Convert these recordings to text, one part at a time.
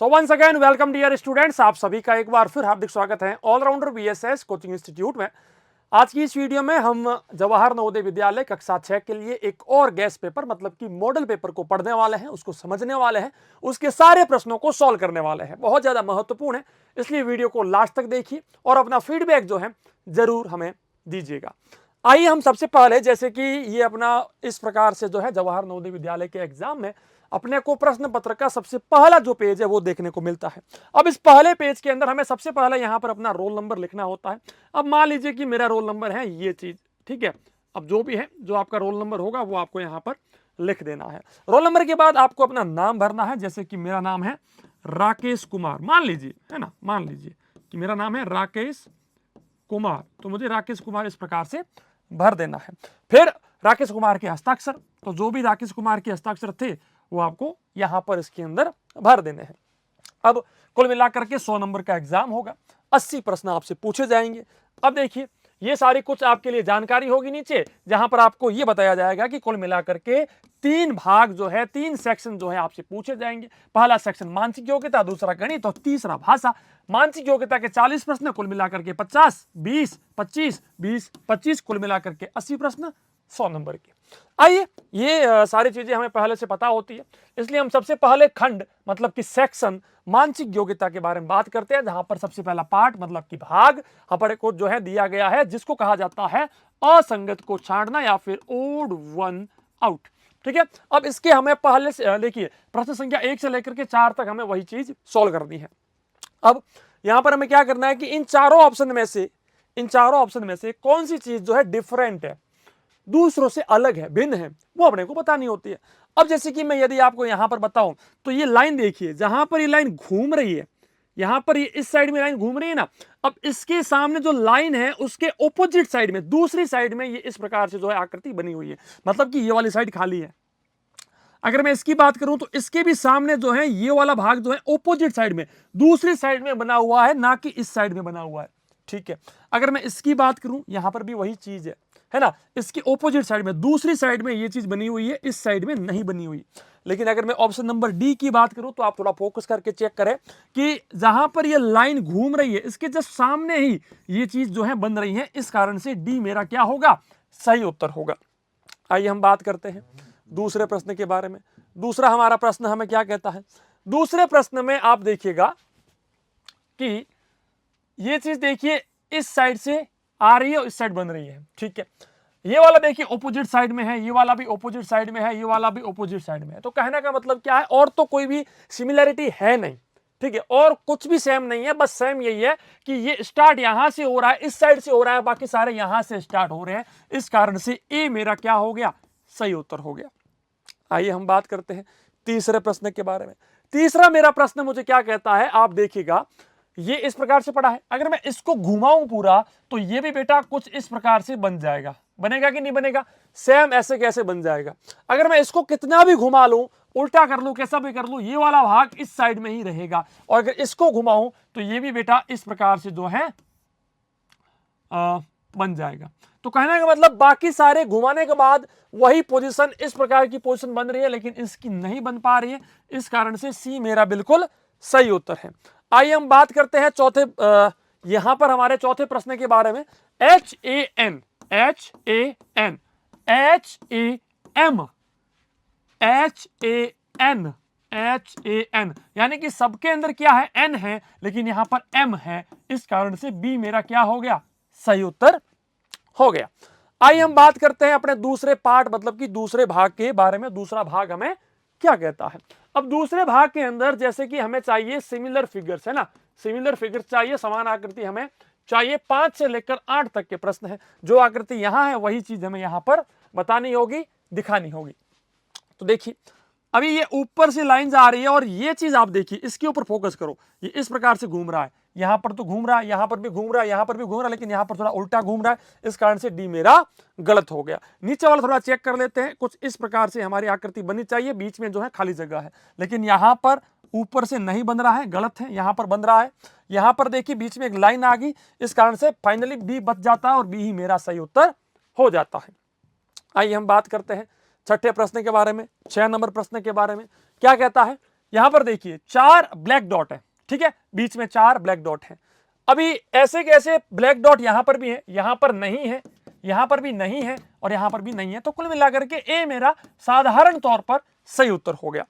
सो once again welcome dear students, आप सभी का एक बार फिर हार्दिक स्वागत है ऑलराउंडर बीएसएस कोचिंग इंस्टीट्यूट में। आज की इस वीडियो में हम जवाहर नवोदय विद्यालय कक्षा 6 के लिए एक और गेस्ट पेपर मतलब कि मॉडल पेपर को पढ़ने वाले हैं, उसको समझने वाले हैं, उसके सारे प्रश्नों को सॉल्व करने वाले हैं। बहुत ज्यादा महत्वपूर्ण है, इसलिए वीडियो को लास्ट तक देखिए और अपना फीडबैक जो है जरूर हमें दीजिएगा। आइए हम सबसे पहले, जैसे कि ये अपना इस प्रकार से जो है जवाहर नवोदय विद्यालय के एग्जाम में अपने को प्रश्न पत्र का सबसे पहला जो पेज है वो देखने को मिलता है। अब इस पहले पेज के अंदर हमें सबसे पहले यहां पर अपना रोल नंबर लिखना होता है। अब मान लीजिए कि मेरा रोल नंबर है ये चीज, ठीक है। अब जो भी है, जो आपका रोल नंबर होगा वो आपको यहां पर लिख देना है। रोल नंबर के बाद आपको अपना नाम भरना है। जैसे कि मेरा नाम है राकेश कुमार, मान लीजिए, है ना, मान लीजिए कि मेरा नाम है राकेश कुमार, तो मुझे राकेश कुमार इस प्रकार से भर देना है। फिर राकेश कुमार के हस्ताक्षर, तो जो भी राकेश कुमार के हस्ताक्षर थे वो आपको यहां पर इसके अंदर भर देने हैं। अब कुल मिलाकर के 100 नंबर का एग्जाम होगा, 80 प्रश्न आपसे पूछे जाएंगे। अब देखिए, ये सारी कुछ आपके लिए जानकारी होगी नीचे, जहां पर आपको ये बताया जाएगा कि कुल मिलाकर के 3 भाग जो है, 3 सेक्शन जो है आपसे पूछे जाएंगे। पहला सेक्शन मानसिक योग्यता, दूसरा गणित और तीसरा भाषा। मानसिक योग्यता के 40 प्रश्न, कुल मिलाकर के 50, 20, 25, 20, 25, कुल मिलाकर के 80 प्रश्न 100 नंबर के। आइए, ये सारी चीजें हमें पहले से पता होती है, इसलिए हम सबसे पहले खंड मतलब कि सेक्शन मानसिक योग्यता के बारे में बात करते हैं, जहां पर सबसे पहला पार्ट मतलब कि भाग हमारे को जो है दिया गया है, जिसको कहा जाता है असंगत को छांटना या फिर ओड वन आउट। ठीक है, अब इसके हमें पहले से देखिए, प्रश्न संख्या 1 से लेकर के 4 तक हमें वही चीज सॉल्व करनी है। अब यहां पर हमें क्या करना है कि इन चारों ऑप्शन में से कौन सी चीज जो है डिफरेंट है, दूसरों से अलग है, भिन्न है, वो अपने को बतानी होती है। अब जैसे कि मैं यदि आपको यहां पर बताऊं, तो ये लाइन देखिए, जहां पर ये लाइन घूम रही है, यहां पर ये इस साइड में लाइन घूम रही है ना, अब इसके सामने जो लाइन है उसके ऑपोजिट साइड में, दूसरी साइड में ये इस प्रकार से जो है आकृति बनी हुई है, मतलब कि ये वाली साइड खाली है। अगर मैं इसकी बात करूं तो इसके भी सामने जो है ये वाला भाग जो है ऑपोजिट साइड में, दूसरी साइड में बना हुआ है, ना कि इस साइड में बना हुआ है। ठीक है, अगर मैं इसकी बात करूं, यहां पर भी वही चीज है ना, इसकी ऑपोजिट साइड में, दूसरी साइड में ये चीज बनी हुई है, इस साइड में नहीं बनी हुई। लेकिन अगर मैं ऑप्शन नंबर डी की बात करूं, तो आप थोड़ा फोकस करके चेक करें कि जहां पर ये लाइन घूम रही है, इसके जस्ट सामने ही ये चीज जो है बन रही है, इस कारण से डी मेरा क्या होगा, सही उत्तर होगा। आइए हम बात करते हैं दूसरे प्रश्न के बारे में। दूसरा हमारा प्रश्न हमें क्या कहता है, दूसरे प्रश्न में आप देखिएगा कि ये चीज देखिए, इस साइड से आ रही है और इस साइड बन रही है। ठीक है, ये वाला देखिए ऑपोजिट साइड में है, ये वाला भी ऑपोजिट साइड में है, ये वाला भी ऑपोजिट साइड में है। तो कहने का मतलब क्या है, और तो कोई भी सिमिलरिटी है नहीं। ठीक है, और कुछ भी सेम नहीं है, बस सेम यही है कि ये स्टार्ट यहां से हो रहा है, इस साइड से हो रहा है, बाकी सारे यहां से स्टार्ट हो रहे हैं। इस कारण से ए मेरा क्या हो गया, सही उत्तर हो गया। आइए हम बात करते हैं तीसरे प्रश्न के बारे में। तीसरा मेरा प्रश्न मुझे क्या कहता है, आप देखिएगा, ये इस प्रकार से पड़ा है। अगर मैं इसको घुमाऊं पूरा, तो ये भी बेटा कुछ इस प्रकार से बन जाएगा। बनेगा कि नहीं बनेगा, सेम ऐसे कैसे बन जाएगा। अगर मैं इसको कितना भी घुमा लूं, उल्टा कर लूं, कैसा भी कर लूं, ये वाला भाग इस साइड में ही रहेगा। और अगर इसको घुमाऊं तो ये भी बेटा इस प्रकार से जो है बन जाएगा। तो कहने का मतलब बाकी सारे घुमाने के बाद वही पोजीशन, इस प्रकार की पोजीशन बन रही है, लेकिन इसकी नहीं बन पा रही है। इस कारण से सी मेरा बिल्कुल सही उत्तर है। आइए हम बात करते हैं चौथे, यहां पर हमारे चौथे प्रश्न के बारे में। HAN, HAN, HAM, HAN, HAN, यानी कि सबके अंदर क्या है, N है, लेकिन यहां पर M है। इस कारण से B मेरा क्या हो गया, सही उत्तर हो गया। आइए हम बात करते हैं अपने दूसरे पार्ट मतलब कि दूसरे भाग के बारे में। दूसरा भाग हमें क्या कहता है। अब दूसरे भाग के अंदर जैसे कि हमें चाहिए सिमिलर फिगर्स, है ना, सिमिलर फिगर्स चाहिए, समान आकृति हमें चाहिए। 5 से लेकर 8 तक के प्रश्न है। जो आकृति यहां है वही चीज हमें यहां पर बतानी होगी, दिखानी होगी। तो देखिए, अभी ये ऊपर से लाइन आ रही है और ये चीज आप देखिए, इसके ऊपर फोकस करो, ये इस प्रकार से घूम रहा है, यहां पर तो घूम रहा है, यहां पर भी घूम रहा है, यहां पर भी घूम रहा है, लेकिन यहां पर थोड़ा उल्टा घूम रहा है। इस कारण से डी मेरा गलत हो गया। नीचे वाला थोड़ा चेक कर लेते हैं। कुछ इस प्रकार से हमारी आकृति बनी चाहिए, बीच में जो है खाली जगह है, लेकिन यहां पर ऊपर से नहीं बन रहा है, गलत है, यहां पर बन रहा है। यहां पर देखिए बीच में एक लाइन आ गई, इस कारण से फाइनली डी बच जाता है और बी ही मेरा सही उत्तर हो जाता है। आइए हम बात करते हैं छठे प्रश्न के बारे में, 6 नंबर प्रश्न के बारे में। क्या कहता है यहां पर देखिए 4 ब्लैक डॉट है, ठीक है, बीच में 4 ब्लैक डॉट है। अभी ऐसे कैसे ब्लैक डॉट यहां पर भी है, यहां पर नहीं है, यहां पर भी नहीं है और यहां पर भी नहीं है, तो कुल मिलाकर के ए मेरा साधारण तौर पर सही उत्तर हो गया।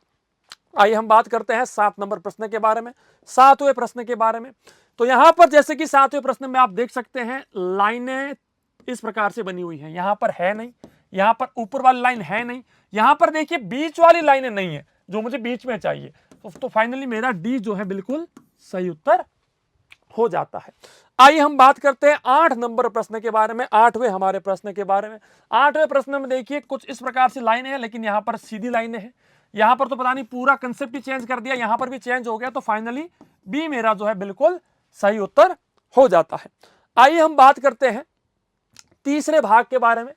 आइए हम बात करते हैं 7 नंबर प्रश्न के बारे में, 7वें प्रश्न के बारे में। तो यहां पर जैसे कि 7वें प्रश्न में आप देख सकते हैं लाइनें इस प्रकार से बनी हुई हैं, यहां पर है नहीं, यहां पर ऊपर वाली लाइन है नहीं, यहां पर देखिए बीच वाली लाइनें नहीं है जो मुझे बीच में चाहिए, तो फाइनली मेरा डी जो है बिल्कुल सही उत्तर हो जाता है। आइए हम बात करते हैं 8 नंबर प्रश्न के बारे में, 8वें हमारे प्रश्न के बारे में। 8वें प्रश्न में देखिए कुछ इस प्रकार से लाइनें हैं, लेकिन यहां पर सीधी लाइनें हैं, यहां पर तो पता नहीं पूरा कंसेप्ट ही चेंज कर दिया, यहां पर भी चेंज हो गया, तो फाइनली बी मेरा जो है बिल्कुल सही उत्तर हो जाता है। आइए हम बात करते हैं तीसरे भाग के बारे में,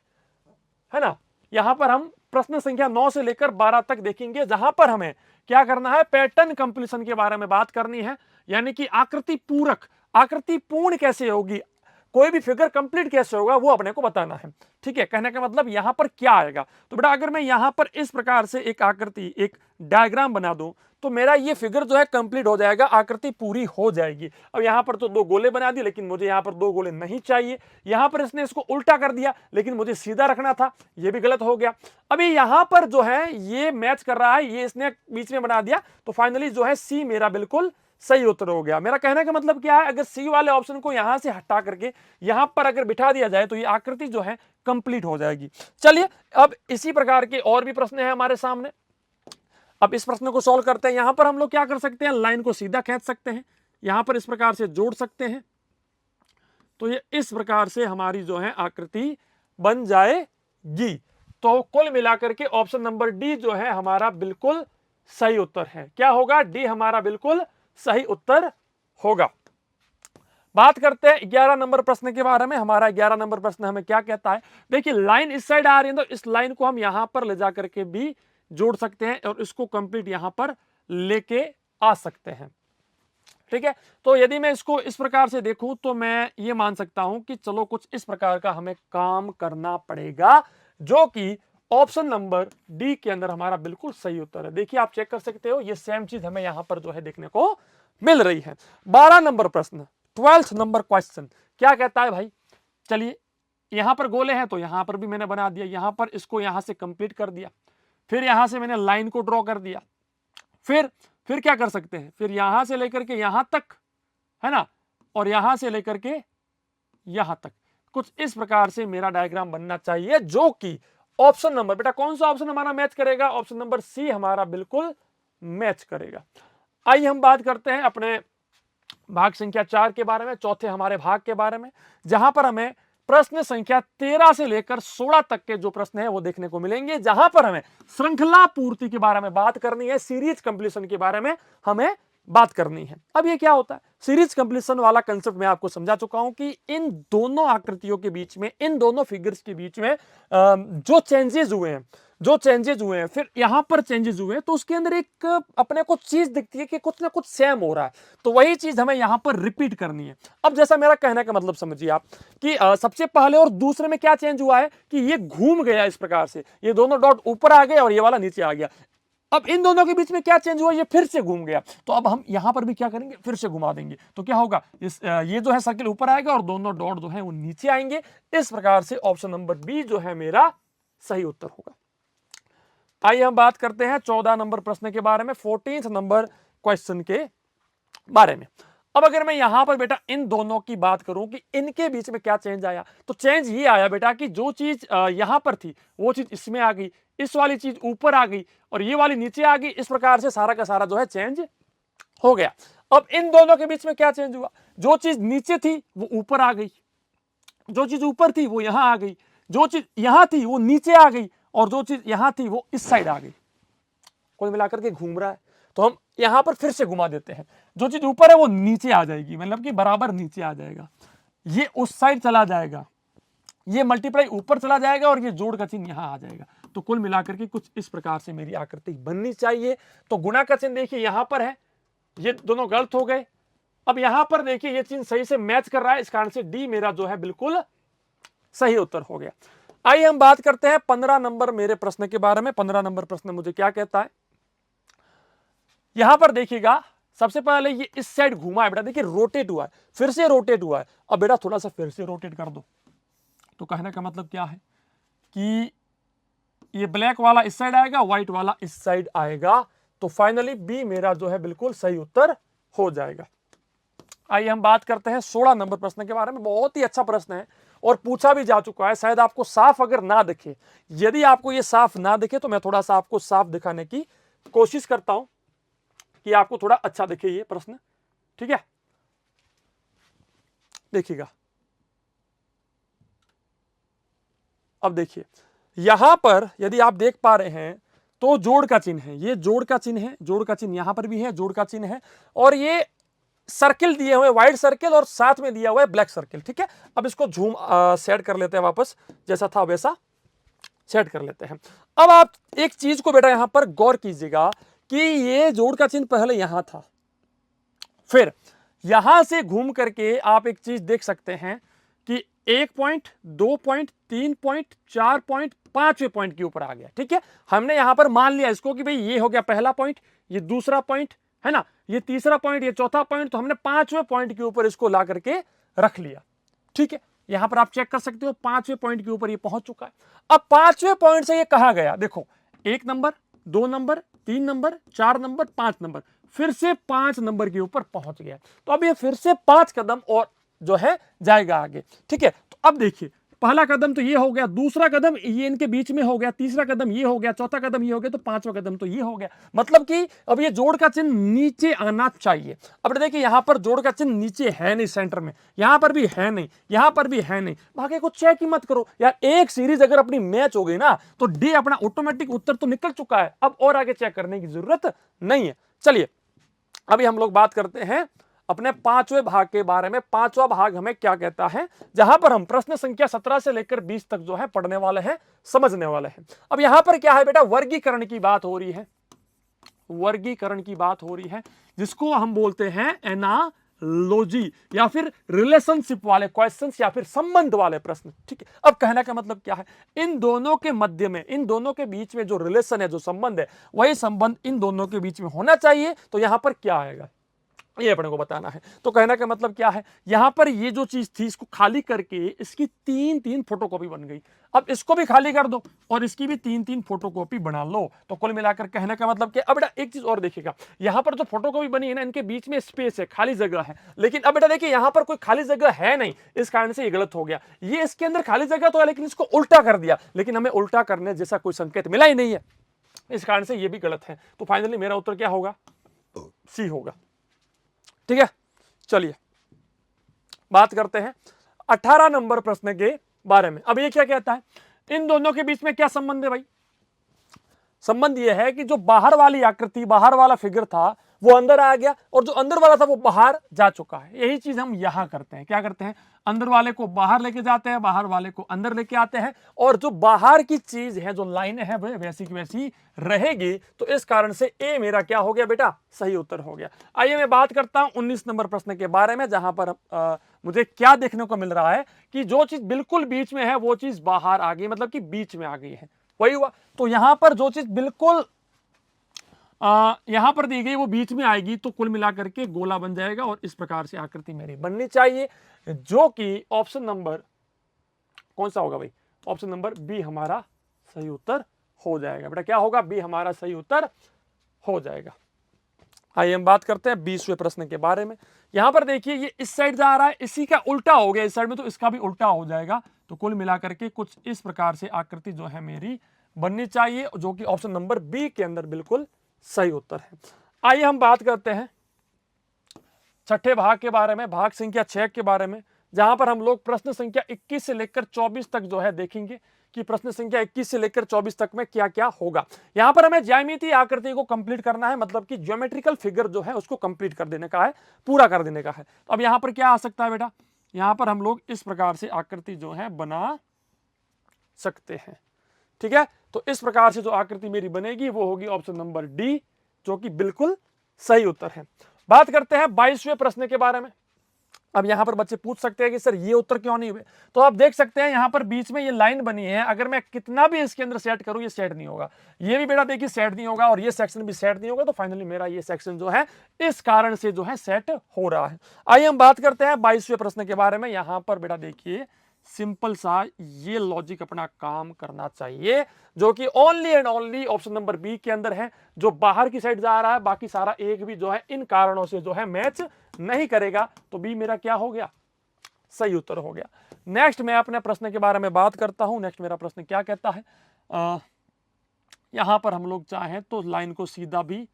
है ना। यहां पर हम प्रश्न संख्या 9 से लेकर 12 तक देखेंगे, जहां पर हमें क्या करना है, पैटर्न कंप्लीशन के बारे में बात करनी है, यानी कि आकृति पूरक, आकृति पूर्ण कैसे होगी, कोई भी फिगर कंप्लीट कैसे होगा वो अपने को बताना है, ठीक है। कहने का मतलब यहां पर क्या आएगा, तो बेटा अगर मैं यहां पर इस प्रकार से एक आकृति, एक डायग्राम बना दूं, तो मेरा ये फिगर जो है कंप्लीट हो जाएगा, आकृति पूरी हो जाएगी। अब यहां पर तो 2 गोले बना दिए, लेकिन मुझे यहां पर 2 गोले नहीं चाहिए, यहां पर इसने इसको उल्टा कर दिया, लेकिन मुझे सीधा रखना था, ये भी गलत हो गया। अभी यहां पर जो है ये मैच कर रहा है, ये इसने बीच में बना दिया, तो फाइनली जो है सी मेरा बिल्कुल सही उत्तर हो गया। मेरा कहने का मतलब क्या है, अगर सी वाले ऑप्शन को यहां से हटा करके यहां पर अगर बिठा दिया जाए तो ये आकृति जो है कंप्लीट हो जाएगी। चलिए अब इसी प्रकार के और भी प्रश्न है हमारे सामने, अब इस प्रश्न को सॉल्व करते हैं। यहां पर हम लोग क्या कर सकते हैं, लाइन को सीधा खींच सकते हैं, यहां पर इस प्रकार से जोड़ सकते हैं, तो ये इस प्रकार से हमारी जो है आकृति बन जाएगी। तो कुल मिलाकर के ऑप्शन नंबर डी जो है हमारा बिल्कुल सही उत्तर है। क्या होगा, डी हमारा बिल्कुल सही उत्तर होगा। बात करते हैं 11 नंबर प्रश्न के बारे में। हमारा 11 नंबर प्रश्न हमें क्या कहता है, देखिए लाइन इस साइड आ रही है, तो इस लाइन को हम यहां पर ले जाकर के भी जोड़ सकते हैं और इसको कंप्लीट यहां पर लेके आ सकते हैं, ठीक है। तो यदि मैं इसको इस प्रकार से देखूं तो मैं ये मान सकता हूं कि चलो कुछ इस प्रकार का हमें काम करना पड़ेगा, जो कि ऑप्शन नंबर डी के अंदर हमारा बिल्कुल सही उत्तर है। देखिए आप चेक कर सकते हो, ये सेम चीज हमें यहां पर जो है देखने को मिल रही है। 12 नंबर प्रश्न, 12th नंबर क्वेश्चन क्या कहता है भाई, चलिए यहां पर गोले हैं तो यहां पर भी मैंने बना दिया, यहां पर इसको यहां से कंप्लीट कर दिया, फिर यहां से मैंने लाइन को ड्रॉ कर दिया, फिर क्या कर सकते हैं, फिर यहां से लेकर के यहां तक, है ना, और यहां से लेकर के यहां तक, कुछ इस प्रकार से मेरा डायग्राम बनना चाहिए, जो कि ऑप्शन नंबर, बेटा कौन सा ऑप्शन हमारा मैच करेगा, ऑप्शन नंबर सी हमारा बिल्कुल मैच करेगा। आइए हम बात करते हैं अपने भाग संख्या 4 के बारे में, चौथे हमारे भाग के बारे में, जहां पर हमें प्रश्न संख्या 13 से लेकर 16 तक के जो प्रश्न है वो देखने को मिलेंगे, जहां पर हमें श्रृंखला पूर्ति के बारे में बात करनी है, सीरीज कंप्लीशन के बारे में हमें बात करनी है। अब ये क्या होता है, सीरीज कंप्लीशन वाला कंसेप्ट मैं आपको समझा चुका हूं कि इन दोनों आकृतियों के बीच में, इन दोनों फिगर्स के बीच में जो चेंजेस हुए हैं, फिर यहां पर चेंजेस हुए हैं, तो उसके अंदर एक अपने को चीज दिखती है कि कुछ ना कुछ सेम हो रहा है, तो वही चीज हमें यहां पर रिपीट करनी है। अब जैसा मेरा कहने का मतलब समझिए आप कि सबसे पहले और दूसरे में क्या चेंज हुआ है कि ये घूम गया इस प्रकार से, ये दोनों डॉट ऊपर आ गए और ये वाला नीचे आ गया। अब इन दोनों के बीच में क्या चेंज हुआ, ये फिर से घूम गया, तो अब हम यहां पर भी क्या करेंगे, फिर से घुमा देंगे, तो क्या होगा, ये जो है सर्किल ऊपर आएगा और दोनों डॉट जो है वो नीचे आएंगे। इस प्रकार से ऑप्शन नंबर बी जो है मेरा सही उत्तर होगा। आइए हम बात करते हैं 14 नंबर प्रश्न के बारे में, 14th नंबर क्वेश्चन के बारे में। अब अगर मैं यहां पर बेटा इन दोनों की बात करूं कि इनके बीच में क्या चेंज आया, तो चेंज ये आया बेटा कि जो चीज यहां पर थी वो चीज इसमें आ गई, इस वाली चीज ऊपर आ गई और ये वाली नीचे आ गई। इस प्रकार से सारा का सारा जो है चेंज हो गया। अब इन दोनों के बीच में क्या चेंज हुआ, जो चीज नीचे थी वो ऊपर आ गई, जो चीज ऊपर थी वो यहां आ गई, जो चीज यहां थी वो नीचे आ गई और जो चीज यहां थी वो इस साइड आ गई। कुल मिलाकर के घूम रहा है, तो हम यहां पर फिर से घुमा देते हैं, जो चीज ऊपर है वो नीचे आ जाएगी, मतलब कि बराबर नीचे आ जाएगा, ये उस साइड चला जाएगा, ये मल्टीप्लाई ऊपर चला जाएगा और ये जोड़ का चिन्ह यहां आ जाएगा। तो कुल मिलाकर के कुछ इस प्रकार से मेरी आकृति बननी चाहिए। तो गुणा का चिन्ह देखिए यहां पर है, ये दोनों गलत हो गए। अब यहां पर देखिए ये चिन्ह सही से मैच कर रहा है, इस कारण से डी मेरा जो है बिल्कुल सही उत्तर हो गया। आइए हम बात करते हैं 15 नंबर मेरे प्रश्न के बारे में। 15 नंबर प्रश्न मुझे क्या कहता है, यहां पर देखिएगा सबसे पहले ये इस साइड घूमा है बेटा, देखिए रोटेट हुआ है, फिर से रोटेट हुआ है। अब बेटा थोड़ा सा फिर से रोटेट कर दो, तो कहने का मतलब क्या है कि ये ब्लैक वाला इस साइड आएगा, व्हाइट वाला इस साइड आएगा, तो फाइनली बी मेरा जो है बिल्कुल सही उत्तर हो जाएगा। आइए हम बात करते हैं 16 नंबर प्रश्न के बारे में। बहुत ही अच्छा प्रश्न है और पूछा भी जा चुका है, शायद आपको साफ अगर ना दिखे, यदि आपको ये साफ ना दिखे तो मैं थोड़ा सा आपको साफ दिखाने की कोशिश करता हूं कि आपको थोड़ा अच्छा दिखे ये प्रश्न, ठीक है। देखिएगा, अब देखिए यहां पर यदि आप देख पा रहे हैं तो जोड़ का चिन्ह है, ये जोड़ का चिन्ह है, जोड़ का चिन्ह यहां पर भी है, जोड़ का चिन्ह है, और ये सर्किल दिए हुए व्हाइट सर्किल और साथ में दिया हुआ है ब्लैक सर्किल, ठीक है। अब इसको झूम सेट कर लेते हैं, वापस जैसा था वैसा सेट कर लेते हैं। अब आप एक चीज को बेटा यहां पर गौर कीजिएगा कि ये जोड़ का चिन्ह पहले यहां था, फिर यहां से घूम करके आप एक चीज देख सकते हैं कि 1 पॉइंट, 2 पॉइंट, 3 पॉइंट, 4 पॉइंट, 5वें पॉइंट के ऊपर आ गया, ठीक है। हमने यहां पर मान लिया इसको कि भाई ये हो गया पहला पॉइंट, ये दूसरा पॉइंट है ना, ये तीसरा पॉइंट, ये चौथा पॉइंट, तो हमने 5वें पॉइंट के ऊपर इसको ला करके रख लिया, ठीक है। यहां पर आप चेक कर सकते हो 5वें पॉइंट के ऊपर ये पहुंच चुका है। अब 5वें पॉइंट से ये कहां गया, देखो 1 number, 2 number, 3 number, 4 number, 5 number, फिर से 5 नंबर के ऊपर पहुंच गया। तो अब ये फिर से 5 कदम और जो है जाएगा आगे, ठीक है। तो अब देखिए पहला कदम तो ये हो गया, दूसरा कदम ये इनके बीच में हो गया, तीसरा कदम ये हो गया, चौथा कदम ये हो गया, तो 5वां कदम तो ये हो गया। मतलब कि अब ये जोड़ का चिन्ह नीचे आना चाहिए। अब देखिए यहां पर जोड़ का चिन्ह नीचे है नहीं, सेंटर में, यहां पर भी है नहीं, यहां पर भी है नहीं, बाकी को चेक ही मत करो यार। एक सीरीज अगर अपनी मैच हो गई ना तो डी अपना ऑटोमेटिक उत्तर तो निकल चुका है, अब और आगे चेक करने की जरूरत नहीं है। चलिए अभी हम लोग बात करते हैं अपने 5वें भाग के बारे में। 5वां भाग हमें क्या कहता है, जहां पर हम प्रश्न संख्या 17 से लेकर 20 तक जो है पढ़ने वाले हैं, समझने वाले हैं। अब यहां पर क्या है बेटा, वर्गीकरण की बात हो रही है, वर्गीकरण की बात हो रही है, जिसको हम बोलते हैं एनालॉजी या फिर रिलेशनशिप वाले क्वेश्चंस या फिर संबंध वाले प्रश्न, ठीक है। अब कहने का मतलब क्या है, इन दोनों के मध्य में, इन दोनों के बीच में जो रिलेशन है, जो संबंध है, वही संबंध इन दोनों के बीच में होना चाहिए। तो यहां पर क्या आएगा ये अपने को बताना है। तो कहने का मतलब क्या है, यहां पर ये जो चीज थी इसको खाली करके इसकी 3-3 फोटोकॉपी बन गई। अब इसको भी खाली कर दो और इसकी भी 3-3 फोटोकॉपी बना लो, तो कुल मिलाकर कहने का मतलब क्या। अब बेटा एक चीज और देखिएगा, यहां पर जो फोटोकॉपी बनी है ना, इनके बीच में स्पेस है, खाली जगह है, लेकिन अब बेटा देखिए यहां पर कोई खाली जगह है नहीं, इस कारण से ये गलत हो गया। ये इसके अंदर खाली जगह तो है लेकिन इसको उल्टा कर दिया, लेकिन हमें उल्टा करने जैसा कोई संकेत मिला ही नहीं है, इस कारण से ये भी गलत है। तो फाइनली मेरा उत्तर क्या होगा, सी होगा, ठीक है। चलिए बात करते हैं 18 नंबर प्रश्न के बारे में। अब ये क्या कहता है, इन दोनों के बीच में क्या संबंध है भाई। संबंध यह है कि जो बाहर वाली आकृति, बाहर वाला फिगर था वो अंदर आ गया और जो अंदर वाला था वो बाहर जा चुका है। यही चीज हम यहां करते हैं, क्या करते हैं, अंदर वाले को बाहर लेके जाते हैं, बाहर वाले को अंदर लेके आते हैं, और जो बाहर की चीज है, जो लाइन है वो वैसी की वैसी रहेगी। तो इस कारण से ए मेरा क्या हो गया बेटा, सही उत्तर हो गया। आइए मैं बात करता हूं 19 नंबर प्रश्न के बारे में, जहां पर मुझे क्या देखने को मिल रहा है कि जो चीज बिल्कुल बीच में है वो चीज बाहर आ गई, मतलब कि बीच में आ गई है, वही हुआ। तो यहां पर जो चीज बिल्कुल यहां पर दी गई वो बीच में आएगी, तो कुल मिलाकर के गोला बन जाएगा और इस प्रकार से आकृति मेरी बननी चाहिए, जो कि ऑप्शन नंबर कौन सा होगा भाई, ऑप्शन नंबर बी हमारा सही उत्तर हो जाएगा। बेटा क्या होगा, बी हमारा सही उत्तर हो जाएगा। आइए हम बात करते हैं 20वें प्रश्न के बारे में। यहां पर देखिए ये इस साइड जा रहा है, इसी का उल्टा हो गया इस साइड में, तो इसका भी उल्टा हो जाएगा। तो कुल मिलाकर के कुछ इस प्रकार से आकृति जो है मेरी बननी चाहिए, जो कि ऑप्शन नंबर बी के अंदर बिल्कुल सही उत्तर है। आइए हम बात करते हैं छठे भाग के बारे में, भाग संख्या 6 के बारे में, जहां पर हम लोग प्रश्न संख्या 21 से लेकर 24 तक जो है देखेंगे कि प्रश्न संख्या 21 से लेकर 24 तक में क्या क्या होगा। यहां पर हमें ज्यामितीय आकृति को कंप्लीट करना है, मतलब कि ज्योमेट्रिकल फिगर जो है उसको कंप्लीट कर देने का है, पूरा कर देने का है। तो अब यहां पर क्या आ सकता है बेटा, यहां पर हम लोग इस प्रकार से आकृति जो है बना सकते हैं, ठीक है। तो इस प्रकार से जो आकृति मेरी बनेगी वो होगी ऑप्शन नंबर डी, जो कि बिल्कुल सही उत्तर है। बात करते हैं 22वें प्रश्न के बारे में। अब यहां पर बच्चे पूछ सकते हैं कि सर ये उत्तर क्यों नहीं हुए, तो आप देख सकते हैं यहां पर बीच में ये लाइन बनी है, अगर मैं कितना भी इसके अंदर सेट करूं ये सेट नहीं होगा, ये भी बेटा देखिए सेट नहीं होगा और ये सेक्शन भी सेट नहीं होगा, तो फाइनली मेरा ये सेक्शन जो है इस कारण से जो है सेट हो रहा है। आइए हम बात करते हैं 22वें प्रश्न के बारे में। यहां पर बेटा देखिए सिंपल सा ये लॉजिक अपना काम करना चाहिए, जो कि only and only option number B के अंदर है, जो बाहर की साइड जा रहा है, बाकी सारा एक भी जो है इन कारणों से जो है मैच नहीं करेगा, तो बी मेरा क्या हो गया, सही उत्तर हो गया। नेक्स्ट मैं अपने प्रश्न के बारे में बात करता हूं। नेक्स्ट मेरा प्रश्न क्या कहता है, यहां पर हम लोग चाहें तो लाइन को सीधा भी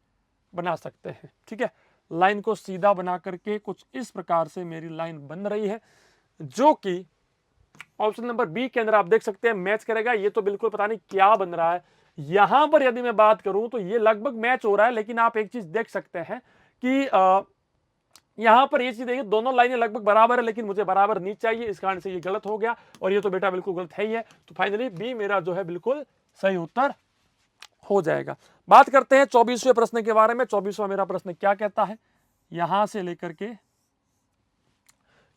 बना सकते हैं, ठीक है। लाइन को सीधा बना करके कुछ इस प्रकार से मेरी लाइन बन रही है, जो कि ऑप्शन नंबर बी के अंदर आप देख सकते हैं मैच करेगा। ये तो बिल्कुल पता नहीं क्या बन रहा है। यहां पर यदि मैं बात करूं तो ये लगभग मैच हो रहा है, लेकिन आप एक चीज देख सकते हैं कि यहां पर ये चीज देखिए दोनों लाइनें लगभग बराबर है, लेकिन मुझे बराबर नहीं चाहिए, इस कारण से ये गलत हो गया, और ये तो बेटा बिल्कुल गलत है ही है। तो फाइनली बी मेरा जो है बिल्कुल सही उत्तर हो जाएगा। बात करते हैं 24वें प्रश्न के बारे में। 24वां मेरा प्रश्न क्या कहता है, यहां से लेकर के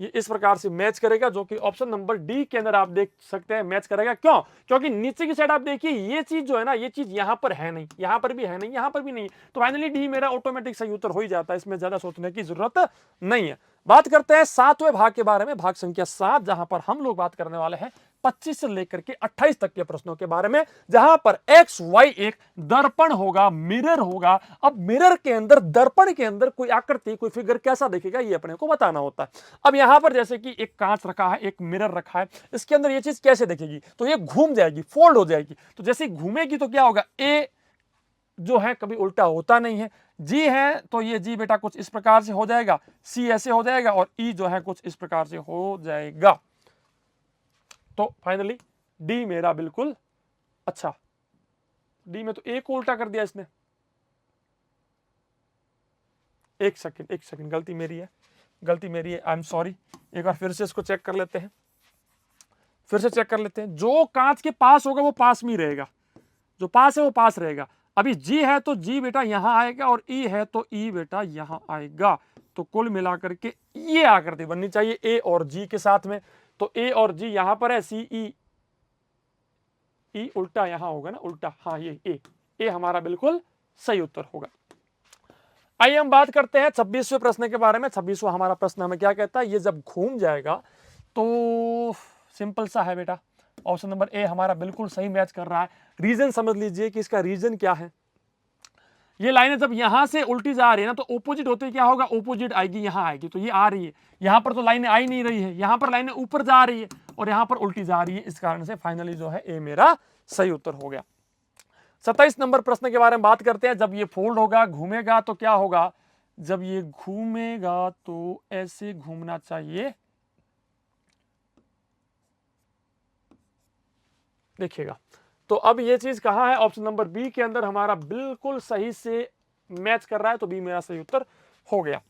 ये इस प्रकार से मैच करेगा, जो कि ऑप्शन नंबर डी के अंदर आप देख सकते हैं मैच करेगा। क्यों? क्योंकि नीचे की साइड आप देखिए ये चीज जो है ना, ये चीज यहां पर है नहीं, यहां पर भी है नहीं, यहां पर भी नहीं, तो फाइनली डी मेरा ऑटोमेटिक सही उत्तर हो ही जाता है, इसमें ज्यादा सोचने की जरूरत नहीं है। बात करते हैं 7वें भाग के बारे में, भाग संख्या 7, जहां पर हम लोग बात करने वाले हैं 25 से लेकर के 28 तक के प्रश्नों के बारे में, जहां पर एक्स वाई एक दर्पण होगा, मिरर होगा। अब मिरर के अंदर, दर्पण के अंदर कोई आकृति, कोई फिगर कैसा दिखेगा ये अपने को बताना होता है। अब यहां पर जैसे कि एक कांच रखा है, एक मिरर रखा है, इसके अंदर ये चीज कैसे दिखेगी, तो ये घूम जाएगी, फोल्ड हो जाएगी। तो जैसे घूमेगी तो क्या होगा, ए जो है कभी उल्टा होता नहीं है, जी है तो ये जी बेटा कुछ इस प्रकार से हो जाएगा, सी ऐसे हो जाएगा, और ई जो है कुछ इस प्रकार से हो जाएगा। तो फाइनली डी मेरा बिल्कुल, अच्छा डी में तो ए को उल्टा कर दिया इसने, एक सेकंड गलती मेरी है, आई एम सॉरी। एक बार फिर से इसको चेक कर लेते हैं, जो कांच के पास होगा वो पास में ही रहेगा, जो पास है वो पास रहेगा। अभी जी है तो जी बेटा यहां आएगा, और ई है तो ई बेटा यहां आएगा, तो कुल मिलाकर के ये आकृति बननी चाहिए ए और जी के साथ में। तो ए और जी यहां पर है, सी ई उल्टा यहां होगा ना, उल्टा, हाँ ये ए हमारा बिल्कुल सही उत्तर होगा। आइए हम बात करते हैं 26वें प्रश्न के बारे में। 26वां हमारा प्रश्न हमें क्या कहता है, ये जब घूम जाएगा तो सिंपल सा है बेटा, ऑप्शन नंबर ए हमारा बिल्कुल सही मैच कर रहा है। रीजन समझ लीजिए कि इसका रीजन क्या है। ये लाइनें जब यहां से उल्टी जा रही है ना, तो ओपोजिट होते क्या होगा, ओपोजिट आएगी, यहां आएगी, तो ये आ रही है, यहां पर तो लाइनें आ ही नहीं रही है, यहां पर लाइनें ऊपर जा रही है और यहां पर उल्टी जा रही है, इस कारण से फाइनली जो है ए मेरा सही उत्तर हो गया। 27 नंबर प्रश्न के बारे में बात करते हैं। जब ये फोल्ड होगा, घूमेगा तो क्या होगा, जब ये घूमेगा तो ऐसे घूमना चाहिए, देखिएगा। तो अब ये चीज कहां है, ऑप्शन नंबर बी के अंदर हमारा बिल्कुल सही से मैच कर रहा है, तो बी मेरा सही उत्तर हो गया।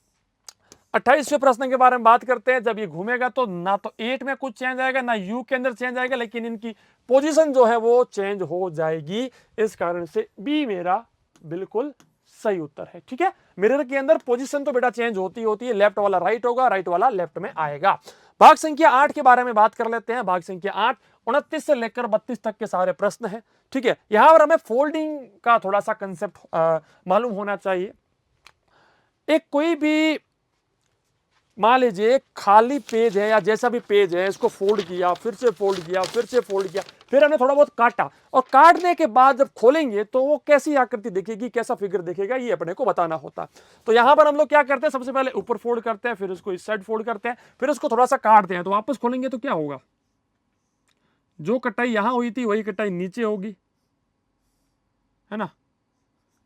28वें प्रश्न के बारे में बात करते हैं। जब ये घूमेगा तो ना तो 8 में कुछ चेंज आएगा, ना यू के अंदर चेंज आएगा, लेकिन इनकी पोजीशन जो है वो चेंज हो जाएगी, इस कारण से बी मेरा बिल्कुल सही उत्तर है। ठीक है, मिरर के अंदर पोजीशन तो बेटा चेंज होती है, लेफ्ट वाला राइट होगा, राइट वाला लेफ्ट में आएगा। भाग संख्या 8 के बारे में बात कर लेते हैं। भाग संख्या 8 29 से लेकर 32 तक के सारे प्रश्न हैं। ठीक है, यहां पर हमें फोल्डिंग का थोड़ा सा कंसेप्ट मालूम होना चाहिए। एक कोई भी मान लीजिए खाली पेज है या जैसा भी पेज है, इसको फोल्ड किया, फिर से फोल्ड किया, फिर से फोल्ड किया, फिर हमने थोड़ा बहुत काटा, और काटने के बाद जब खोलेंगे तो वो कैसी आकृति दिखेगी, कैसा फिगर दिखेगा, ये अपने को बताना होता है। तो यहां पर हम लोग क्या करते हैं, सबसे पहले ऊपर फोल्ड करते हैं, फिर इसको इस साइड फोल्ड करते हैं, फिर इसको थोड़ा सा काटते हैं, तो वापस खोलेंगे तो क्या होगा, जो कटाई यहां हुई थी वही कटाई नीचे होगी, है ना।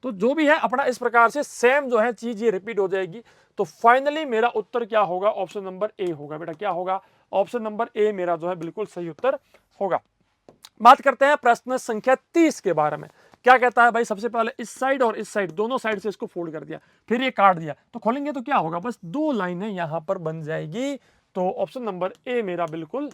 तो जो भी है अपना इस प्रकार से सेम जो है चीज ये रिपीट हो जाएगी। तो फाइनली मेरा उत्तर क्या होगा, ऑप्शन नंबर ए होगा बेटा। क्या होगा, ऑप्शन नंबर ए मेरा जो है बिल्कुल सही उत्तर होगा। बात करते हैं प्रश्न संख्या 30 के बारे में। क्या कहता है भाई, सबसे पहले इस साइड और इस साइड दोनों साइड से इसको फोल्ड कर दिया, फिर ये काट दिया, तो खोलेंगे तो क्या होगा, बस दो लाइनें यहां पर बन जाएगी। तो ऑप्शन नंबर ए मेरा बिल्कुल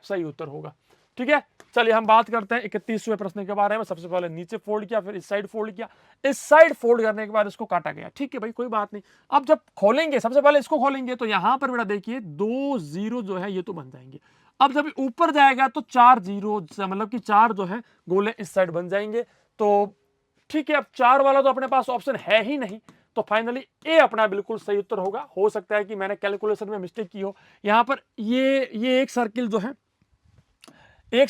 सही उत्तर होगा। ठीक है, चलिए हम बात करते हैं 31वें प्रश्न के बारे में। सबसे पहले नीचे फोल्ड किया, फिर इस साइड फोल्ड किया, इस साइड फोल्ड करने के बाद इसको काटा गया। ठीक है भाई, कोई बात नहीं। अब जब खोलेंगे, सबसे पहले इसको खोलेंगे तो यहां पर बेटा देखिए 2 जीरो जो है ये तो बन जाएंगे। अब जब ऊपर जाएगा तो 4 जीरो, मतलब कि 4 जो है गोले इस साइड बन जाएंगे। तो ठीक है, अब 4 वाला तो अपने पास ऑप्शन है ही नहीं, तो फाइनली ए अपना बिल्कुल सही उत्तर होगा। हो सकता है कि मैंने कैलकुलेशन में मिस्टेक की हो। यहां पर ये एक सर्किल जो है, एक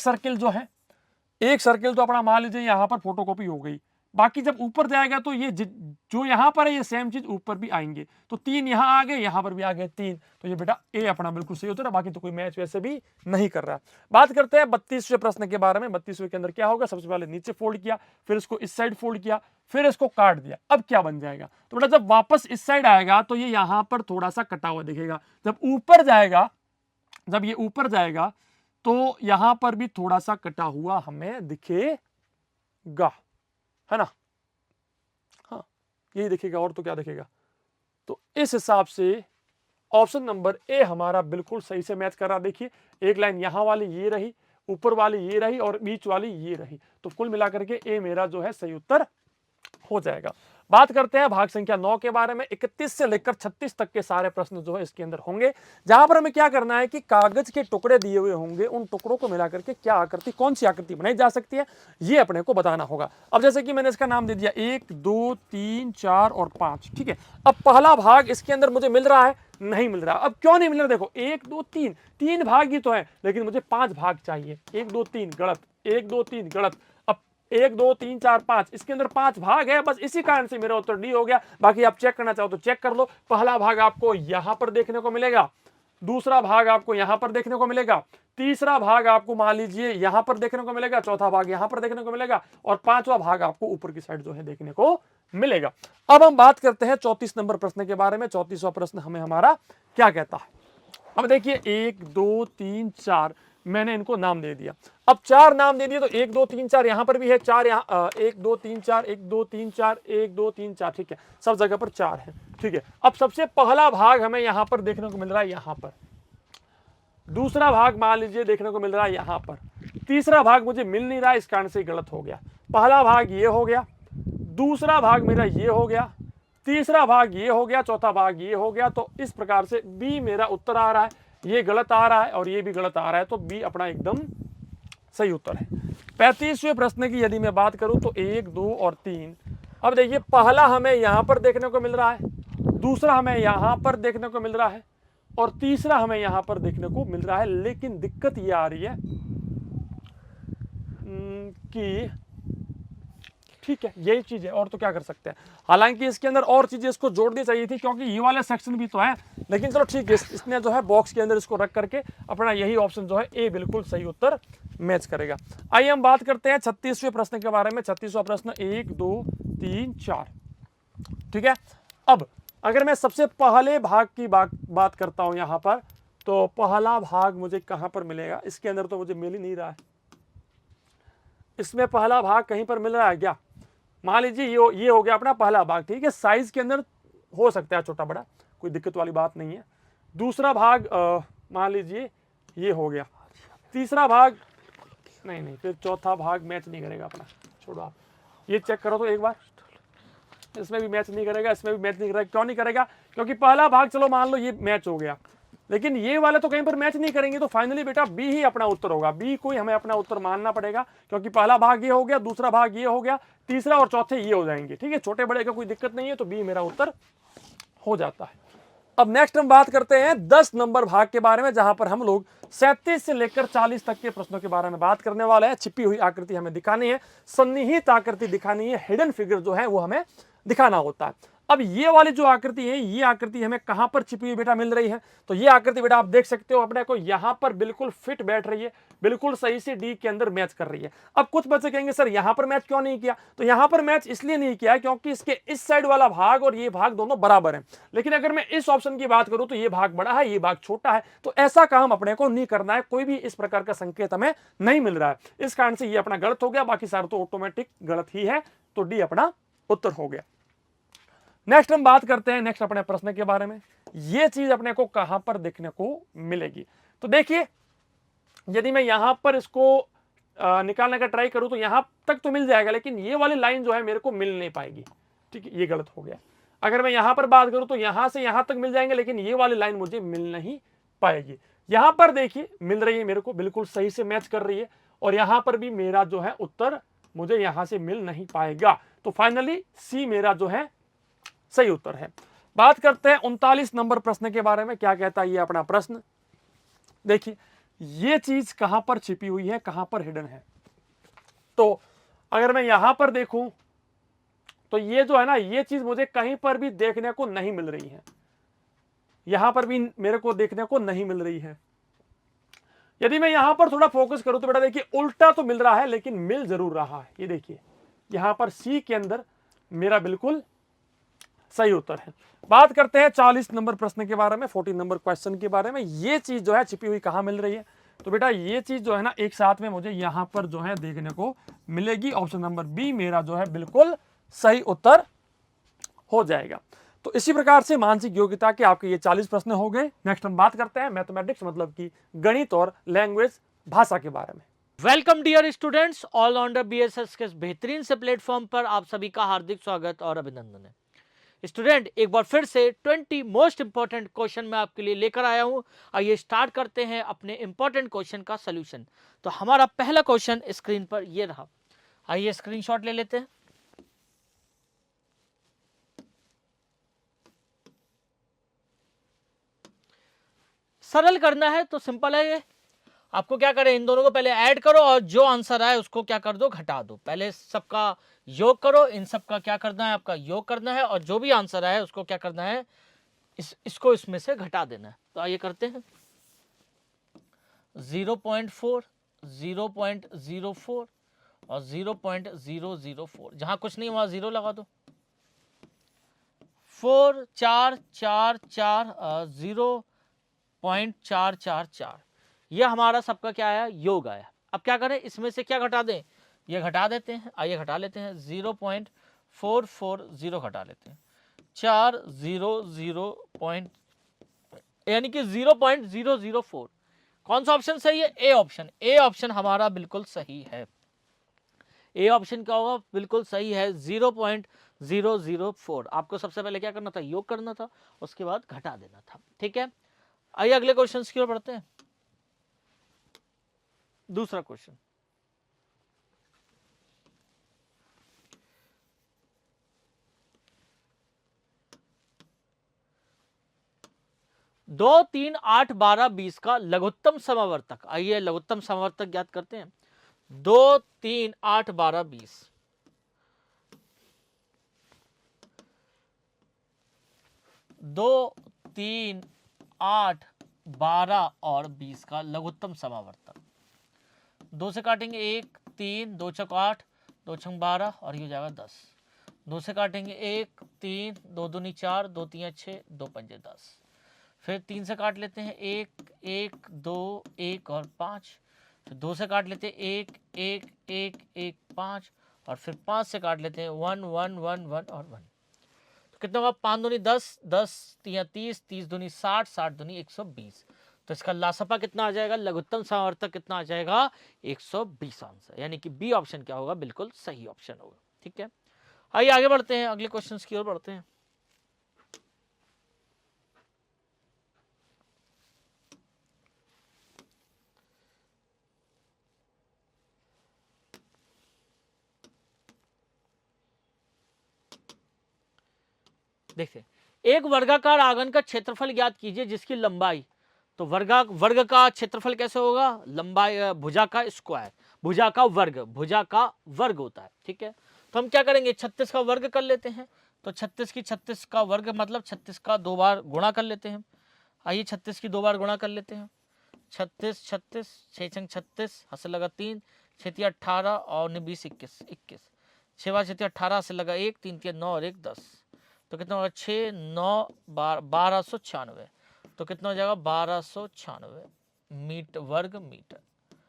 सर्किल तो अपना मान लीजिए यहां पर फोटोकॉपी हो गई। बाकी जब ऊपर जाएगा तो ये जो यहां पर है ये सेम चीज ऊपर भी आएंगे। तो 3 यहां आ गए, यहां पर भी आ गए 3, तो ये बेटा ए अपना बिल्कुल सही उत्तर है। बाकी तो कोई मैच वैसे भी नहीं कर रहा। बात करते हैं 32वें प्रश्न के बारे में। 32वें के अंदर क्या होगा, सबसे पहले नीचे फोल्ड किया, फिर इसको इस साइड फोल्ड किया, फिर इसको काट दिया। अब क्या बन जाएगा, तो बेटा जब वापस इस साइड आएगा तो ये यहां पर थोड़ा सा कटा हुआ दिखेगा। जब ये ऊपर जाएगा तो यहां पर भी थोड़ा सा कटा हुआ हमें दिखेगा, है ना। हाँ, यही दिखेगा, और तो क्या दिखेगा। तो इस हिसाब से ऑप्शन नंबर ए हमारा बिल्कुल सही से मैच कर रहा। देखिए, एक लाइन यहां वाली ये रही, ऊपर वाली ये रही और बीच वाली ये रही, तो कुल मिलाकर के ए मेरा जो है सही उत्तर हो जाएगा। बात करते हैं भाग संख्या 9 के बारे में। 31 से लेकर 36 तक के सारे प्रश्न जो है इसके अंदर होंगे, जहां पर हमें क्या करना है कि कागज के टुकड़े दिए हुए होंगे, उन टुकड़ों को मिलाकर के क्या आकृति, कौन सी आकृति बनाई जा सकती है, ये अपने को बताना होगा। अब जैसे कि मैंने इसका नाम दे दिया 1 2 3 4 और 5। ठीक है, अब पहला भाग इसके अंदर मुझे मिल रहा है, नहीं मिल रहा। अब क्यों नहीं मिल रहा, देखो 1 2 3, 3 भाग ही तो है, लेकिन मुझे 5 भाग चाहिए। 1 2 3 गलत, 1 2 3 गलत, 1 2 3 4 5, इसके अंदर 5 भाग है, बस इसी कारण से मेरा उत्तर डी हो गया। बाकी आप चेक करना चाहो तो चेक कर लो। पहला भाग आपको यहां पर देखने को मिलेगा, दूसरा भाग आपको यहां पर देखने को मिलेगा, तीसरा भाग आपको मान लीजिए यहां पर देखने को मिलेगा, चौथा भाग यहां पर देखने को मिलेगा, और पांचवा भाग आपको ऊपर की साइड जो है देखने को मिलेगा। अब हम बात करते हैं 34 नंबर प्रश्न के बारे में। 34वां प्रश्न हमें हमारा क्या कहता है। अब देखिए 1 2 3 4 मैंने इनको नाम दे दिया। अब 4 नाम दे दिए तो 1 2 3 4 यहां पर भी है, 4 यहां 1 2 3 4 1 2 3 4 1 2 3 4। ठीक है, सब जगह पर 4 है। ठीक है, अब सबसे पहला भाग हमें यहां पर देखने को मिल रहा है, यहां पर। दूसरा भाग मान लीजिए देखने को मिल रहा है यहां पर। तीसरा भाग मुझे मिल नहीं रहा, इस कारण से गलत हो गया। पहला भाग ये हो गया, दूसरा भाग मेरा ये हो गया, तीसरा भाग ये हो गया, चौथा भाग ये हो गया। तो इस प्रकार से बी मेरा उत्तर आ रहा है, ये गलत आ रहा है और ये भी गलत आ रहा है, तो बी अपना एकदम सही उत्तर है। 35वें प्रश्न की यदि मैं बात करूं तो 1 2 और 3। अब देखिए, पहला हमें यहां पर देखने को मिल रहा है, दूसरा हमें यहां पर देखने को मिल रहा है, और तीसरा हमें यहां पर देखने को मिल रहा है। लेकिन दिक्कत ये आ रही है कि ठीक है, यही चीज है, और तो क्या कर सकते हैं। हालांकि इसके अंदर और चीजें इसको जोड़नी चाहिए थी, क्योंकि ये वाला सेक्शन भी तो है, लेकिन चलो ठीक है, इसने जो है बॉक्स के अंदर इसको रख करके अपना यही ऑप्शन जो है ए बिल्कुल सही उत्तर मैच करेगा। आइए हम बात करते हैं 36वें प्रश्न के बारे में। 36वां प्रश्न 1 2 3 4। ठीक है, अब अगर मैं सबसे पहले भाग की बात करता हूं यहां पर, तो पहला भाग मुझे कहां पर मिलेगा, इसके अंदर तो मुझे मिल ही नहीं रहा है। इसमें पहला भाग कहीं पर मिल रहा है क्या, मान लीजिए ये हो गया अपना पहला भाग। ठीक है, साइज के अंदर हो सकता है छोटा बड़ा, कोई दिक्कत वाली बात नहीं है। दूसरा भाग मान लीजिए ये हो गया, तीसरा भाग नहीं, फिर चौथा भाग मैच नहीं करेगा अपना, छोड़ो आप। ये चेक करो तो एक बार, इसमें भी मैच नहीं करेगा, इसमें भी मैच नहीं करेगा। क्यों नहीं करेगा, क्योंकि पहला भाग चलो मान लो ये मैच हो गया, लेकिन ये वाले तो कहीं पर मैच नहीं करेंगे, तो फाइनली बेटा बी ही अपना उत्तर होगा। बी को ही हमें अपना उत्तर मानना पड़ेगा, क्योंकि पहला भाग ये हो गया, दूसरा भाग ये हो गया, तीसरा और चौथे ये हो जाएंगे। ठीक है, छोटे बड़े का कोई दिक्कत नहीं है, तो बी मेरा उत्तर हो जाता है। अब नेक्स्ट हम बात करते हैं 10 नंबर भाग के बारे में, जहां पर हम लोग 37 से लेकर 40 तक के प्रश्नों के बारे में बात करने वाले हैं। छिपी हुई आकृति हमें दिखानी है, सन्निहित आकृति दिखानी है, हिडन फिगर जो है वो हमें दिखाना होता है। अब ये वाली जो आकृति है, ये आकृति हमें कहां पर छिपी हुई बेटा मिल रही है, तो ये आकृति बेटा आप देख सकते हो अपने को यहां पर बिल्कुल फिट बैठ रही है, बिल्कुल सही से डी के अंदर मैच कर रही है। अब कुछ बच्चे कहेंगे सर यहां पर मैच क्यों नहीं किया, तो यहां पर मैच इसलिए नहीं किया क्योंकि इसके इस साइड वाला भाग और ये भाग दोनों बराबर है। लेकिन अगर मैं इस ऑप्शन की बात करूं तो ये भाग बड़ा है, ये भाग छोटा है, तो ऐसा काम अपने को नहीं करना है। कोई भी इस प्रकार का संकेत हमें नहीं मिल रहा है, इस कारण से ये अपना गलत हो गया। बाकी सारा तो ऑटोमेटिक गलत ही है, तो डी अपना उत्तर हो गया। नेक्स्ट हम बात करते हैं नेक्स्ट अपने प्रश्न के बारे में। यह चीज अपने को कहां पर देखने को मिलेगी, तो देखिए यदि मैं यहाँ पर इसको निकालने का ट्राई करूँ तो यहाँ तक तो मिल जाएगा, लेकिन ये वाली लाइन जो है मेरे को मिल नहीं पाएगी। ठीक है, ये गलत हो गया। अगर मैं यहाँ पर बात करूँ तो यहाँ से यहाँ तक मिल जाएंगे, लेकिन ये वाली लाइन मुझे मिल नहीं पाएगी। यहाँ पर देखिए मिल रही है मेरे को, बिल्कुल सही से मैच कर रही है, और यहाँ पर भी मेरा जो है उत्तर मुझे यहाँ से मिल नहीं पाएगा। तो फाइनली सी मेरा जो है सही उत्तर है। बात करते हैं 39 नंबर प्रश्न के बारे में। क्या कहता है ये अपना प्रश्न? देखिए ये चीज कहां पर छिपी हुई है, कहां पर हिडन है। तो अगर मैं यहां पर देखूं तो ये जो है ना, ये चीज मुझे कहीं पर भी देखने को नहीं मिल रही है, यहां पर भी मेरे को देखने को नहीं मिल रही है। यदि मैं यहां पर थोड़ा फोकस करूं तो बेटा देखिए उल्टा तो मिल रहा है, लेकिन मिल जरूर रहा है। ये देखिए यहां पर सी के अंदर मेरा बिल्कुल सही उत्तर है। बात करते हैं 40 नंबर प्रश्न के बारे में, 40 नंबर क्वेश्चन के बारे में। ये चीज जो है छिपी हुई कहां मिल रही है? तो बेटा ये चीज जो है ना एक साथ में मुझे यहां पर जो है देखने को मिलेगी। ऑप्शन नंबर बी मेरा जो है बिल्कुल सही उत्तर हो जाएगा। तो इसी प्रकार से मानसिक योग्यता के आपके ये 40 प्रश्न हो गए। नेक्स्ट हम बात करते हैं मैथमेटिक्स मतलब कि गणित और लैंग्वेज भाषा के बारे में। Welcome dear students, Allrounder BSS के बेहतरीन से प्लेटफॉर्म पर आप सभी का हार्दिक स्वागत और अभिनंदन है। स्टूडेंट एक बार फिर से 20 मोस्ट इंपॉर्टेंट क्वेश्चन मैं आपके लिए लेकर आया हूं। आइए स्टार्ट करते हैं अपने इंपॉर्टेंट क्वेश्चन का सलूशन। तो हमारा पहला क्वेश्चन स्क्रीन पर ये रहा। आइए स्क्रीनशॉट ले लेते हैं। सरल करना है तो सिंपल है ये। आपको क्या करें, इन दोनों को पहले ऐड करो और जो आंसर आए उसको क्या कर दो, घटा दो। पहले सबका योग करो, इन सबका क्या करना है, आपका योग करना है, और जो भी आंसर आए उसको क्या करना है, इसको इसमें से घटा देना है। तो आइए करते हैं। 0.4, 0.04 और 0.004। जहां कुछ नहीं वहां 0 लगा दो। 4 4 4 4 0.444। यह हमारा सबका क्या आया, योग आया। अब क्या करें, इसमें से क्या घटा दें, ये घटा देते हैं। आइए घटा लेते हैं। 0.440 घटा लेते हैं। 400 यानी कि 0.004। कौन सा ऑप्शन सही है? A option. ए ऑप्शन हमारा बिल्कुल सही है। ए ऑप्शन क्या होगा, बिल्कुल सही है। 0.004। आपको सबसे पहले क्या करना था, योग करना था, उसके बाद घटा देना था। ठीक है, आइए अगले क्वेश्चन की ओर बढ़ते हैं। दूसरा क्वेश्चन, दो 3 8 12 20 का लघुत्तम समावर्तक। आइए लघुत्तम समावर्तक ज्ञात करते हैं। 2 3 8 12 20। 2 3 8 12 और 20 का लघुत्तम समावर्तक। 2 से काटेंगे 1 3, 2 चौक 8, 2 छंग 12 और ये हो जाएगा 10। 2 से काटेंगे 1 3, 2 दूनी 4, 2 तीन 6, 2 पंजे 10। फिर 3 से काट लेते हैं 1 1 2 1 और 5। फिर 2 से काट लेते हैं 1 1 1 1 5 और फिर 5 से काट लेते हैं 1 1 1 1 और 1। तो कितना होगा, 5 दूनी 10, 10 3 30, 30 दूनी 60, 60 दूनी 120। तो इसका लासपा कितना आ जाएगा, लघुत्तम समावर्तक कितना आ जाएगा, 120 आंसर। यानी कि बी ऑप्शन क्या होगा, बिल्कुल सही ऑप्शन होगा। ठीक है, आइए आगे बढ़ते हैं, अगले क्वेश्चन की ओर बढ़ते हैं। देखते हैं, एक वर्गाकार आंगन का क्षेत्रफल ज्ञात कीजिए जिसकी लंबाई। तो वर्ग का क्षेत्रफल कैसे होगा, लंबाई भुजा का स्क्वायर, भुजा का वर्ग होता है। ठीक है, तो हम क्या करेंगे, 36 का वर्ग कर लेते हैं। तो 36 की 36 का वर्ग मतलब 36 का 2 बार गुणा कर लेते हैं। आइए 36 की 2 बार गुणा कर लेते हैं। 36 36 6 छंग 36, हाथ से लगा 3, 6 18 और 20 21 21, 6 बार 6 18 से लगा 1, 3 3 9 और 1 10। तो कितना होगा, 6 9 1296। तो कितना हो जाएगा, 1296 वर्ग मीटर।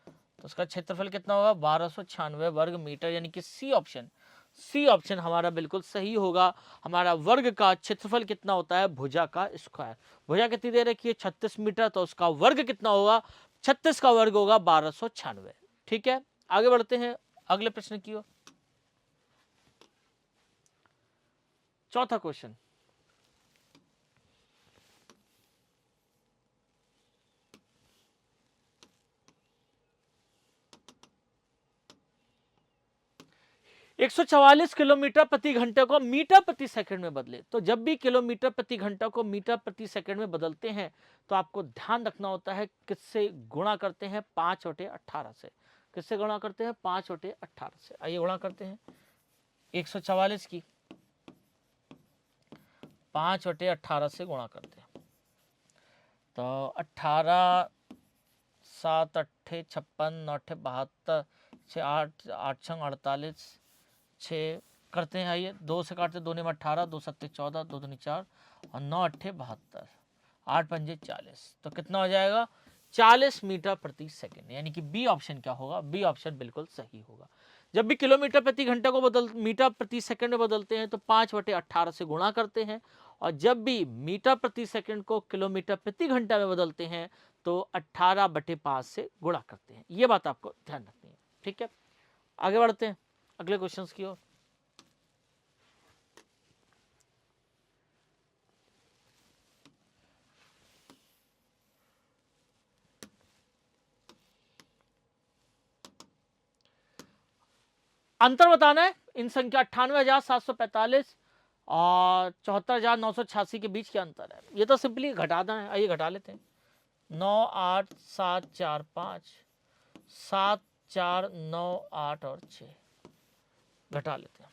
तो उसका क्षेत्रफल कितना होगा, 1296 वर्ग मीटर। यानी कि सी ऑप्शन हमारा बिल्कुल सही होगा। हमारा वर्ग का क्षेत्रफल कितना होता है, भुजा का स्क्वायर। भुजा कितनी दे रखी है, 36 मीटर, तो उसका वर्ग कितना होगा, 36 का वर्ग होगा 1296। ठीक है, आगे बढ़ते हैं अगले प्रश्न की ओर। चौथा क्वेश्चन, एक 144 किलोमीटर प्रति घंटे को मीटर प्रति सेकंड में बदले। तो जब भी किलोमीटर प्रति घंटा को मीटर प्रति सेकंड में बदलते हैं तो आपको ध्यान रखना होता है किससे गुणा करते हैं, 5/18 से। किससे गुणा करते हैं, 5/18 से। आइए गुणा करते हैं 144 की 5/18 से गुणा करते हैं। तो 18 7 8 56 9 72 6 8 8 6 48 6 करते हैं। आइए 2 से काटते, 2 ने 18, 2 7 14, 2 दूनी 4 और 9 8 72, 8 पंजे 40। तो कितना हो जाएगा, 40 मीटर प्रति सेकंड। यानी कि बी ऑप्शन क्या होगा, बी ऑप्शन बिल्कुल सही होगा। जब भी किलोमीटर प्रति घंटे को मीटर प्रति सेकंड में बदलते हैं तो 5/18 से गुणा करते हैं, और जब भी मीटर प्रति सेकंड को किलोमीटर प्रति घंटा में बदलते हैं तो 18/5 से गुणा करते हैं। ये बात आपको ध्यान रखनी है। ठीक है, आगे बढ़ते हैं अगले क्वेश्चंस की ओर। अंतर बताना है इन संख्या 98,745 और 74,986 के बीच क्या अंतर है। ये तो सिंपली घटाना है। आइए घटा लेते हैं। 9 8 7 4 5 7 4 9 8 और 6 घटा लेते हैं।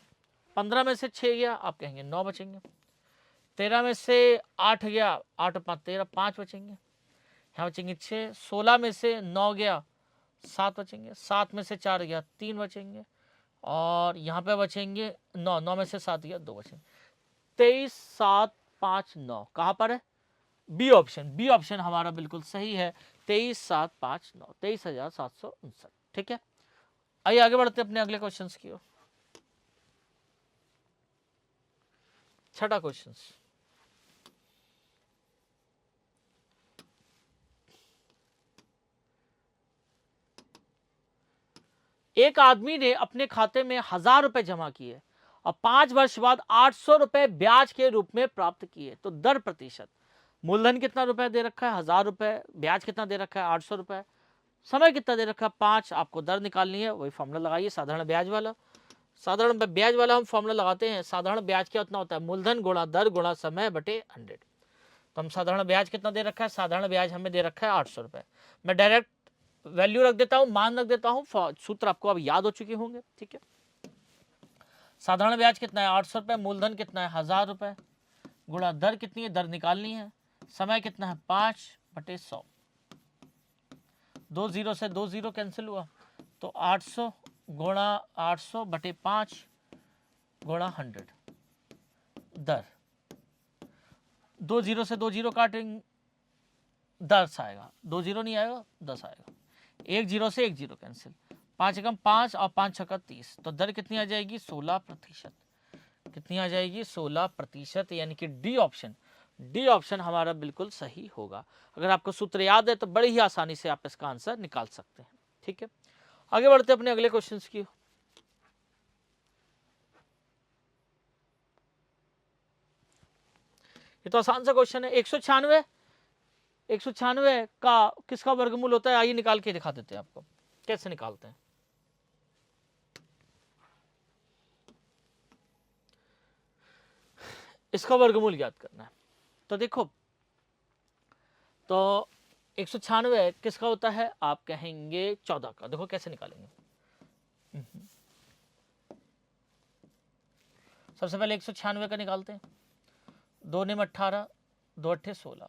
15 में से 6 गया, आप कहेंगे 9 बचेंगे। 13 में से 8 गया, 8 और 5 13, 5 बचेंगे। यहाँ बचेंगे 6। 16 में से 9 गया, 7 बचेंगे। 7 में से 4 गया, 3 बचेंगे। और यहाँ पे बचेंगे 9, 9 में से 7 गया, 2 बचेंगे। 23 7 5 9 कहाँ पर है, बी ऑप्शन। बी ऑप्शन हमारा बिल्कुल सही है, 23 7 5 9, 23,759। ठीक है, आइए आगे बढ़ते हैं अपने अगले क्वेश्चन की ओर। छठा क्वेश्चन, एक आदमी ने अपने खाते में 1,000 रुपए जमा किए और 5 वर्ष बाद 800 रुपए ब्याज के रूप में प्राप्त किए। तो दर प्रतिशत, मूलधन कितना रुपए दे रखा है 1,000 रुपए, ब्याज कितना दे रखा है 800 रुपए, समय कितना दे रखा है 5, आपको दर निकालनी है। वही फॉर्मूला लगाइए, साधारण ब्याज वाला। साधारण ब्याज वाला हम फॉर्मूला लगाते हैं। साधारण ब्याज क्या उतना होता है, मूलधन गुणा दर गुणा समय बटे 100। तो हम साधारण ब्याज कितना दे रखा है, साधारण ब्याज हमें दे रखा है 800 रुपए। मैं डायरेक्ट वैल्यू रख देता हूं, मान रख देता हूं, सूत्र आपको अब याद हो चुके होंगे। ठीक है, साधारण ब्याज कितना है 800 रुपए, मूलधन कितना है 1,000 रुपए, गुणा दर कितनी है, दर निकालनी है, समय कितना है 5/100। 2 0 से 2 0 कैंसिल हुआ, तो 800 गुणा 800 बटे 5 गुणा 100 दर। 2 0 से 2 0 काटेंगे, 10 आएगा। 2 0 नहीं आएगा, 10 आएगा। 1 0 से 1 0 कैंसिल, 5 एकम 5 और 5 छक्का 30। तो दर कितनी आ जाएगी 16%। कितनी आ जाएगी 16%। यानी कि डी ऑप्शन, डी ऑप्शन हमारा बिल्कुल सही होगा। अगर आपको सूत्र याद है तो बड़ी ही आसानी से आप इसका आंसर निकाल सकते हैं। ठीक है, आगे बढ़ते हैं अपने अगले क्वेश्चन की। ये तो आसान सा क्वेश्चन है। 196 का किसका वर्गमूल होता है, आइए निकाल के दिखा देते हैं आपको कैसे निकालते हैं। इसका वर्गमूल ज्ञात करना है। तो देखो, तो 196 किसका होता है, आप कहेंगे 14 का। देखो कैसे निकालेंगे। सबसे पहले 196 का निकालते हैं। 2 निम 18, 2 अट्ठे 16,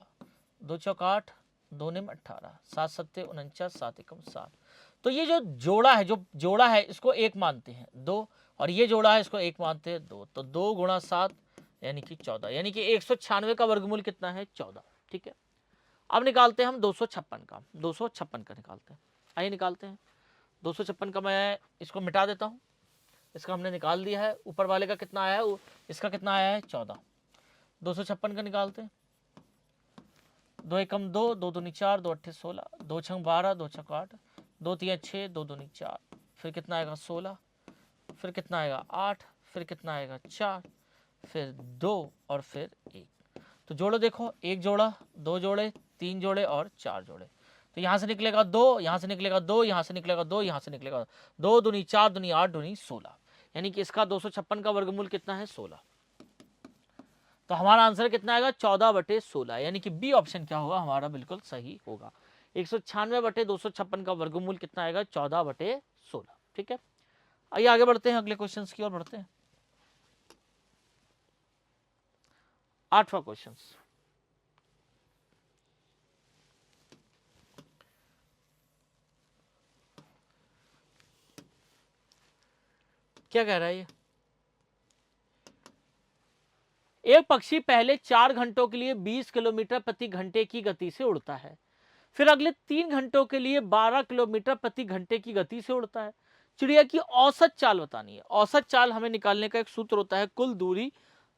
2 चौक 8, 2 निम 18, 7 सत्ते 49, 7 एकम 7। तो ये जो जोड़ा है इसको 1 मानते हैं 2, और ये जोड़ा है इसको 1 मानते हैं 2। तो 2 गुणा 7 यानी कि 14। यानी कि 196 का वर्गमूल कितना है 14। ठीक है, अब निकालते हैं हम 256 का। 256 का निकालते हैं, आइए निकालते हैं। 256 का मैं इसको मिटा देता हूँ। इसका हमने निकाल दिया है। ऊपर वाले का कितना आया है, इसका कितना आया है 14। 256 का निकालते हैं। 2 एकम 2, 2 दूनी 4, 2 अट्ठे 16, 2 छंग 12, 2 छक 8, 2 तिया 6, 2 दूनी 4, फिर कितना आएगा 16, फिर कितना आएगा 8, फिर कितना आएगा 4, फिर 2 और फिर 1। तो जोड़ो, देखो 1 जोड़ा, 2 जोड़े, 3 जोड़े और 4 जोड़े। तो यहाँ से निकलेगा 2, यहाँ से निकलेगा 2, यहाँ से निकलेगा 2, यहाँ से निकलेगा 2 दूनी 4 दूनी 8 दूनी 16, यानी कि इसका 256 का वर्गमूल कितना है 16। तो हमारा आंसर कितना आएगा 14/16, यानी कि बी ऑप्शन क्या होगा हमारा बिल्कुल सही होगा। 196/256 का वर्गमूल कितना आएगा 14/16। ठीक है, आइए आगे बढ़ते हैं, अगले क्वेश्चन की ओर बढ़ते हैं। 8वां क्वेश्चन, क्या कह रहा है ये? एक पक्षी पहले 4 घंटों के लिए 20 किलोमीटर प्रति घंटे की गति से उड़ता है, फिर अगले 3 घंटों के लिए 12 किलोमीटर प्रति घंटे की गति से उड़ता है। चिड़िया की औसत चाल बतानी है। औसत चाल हमें निकालने का एक सूत्र होता है कुल दूरी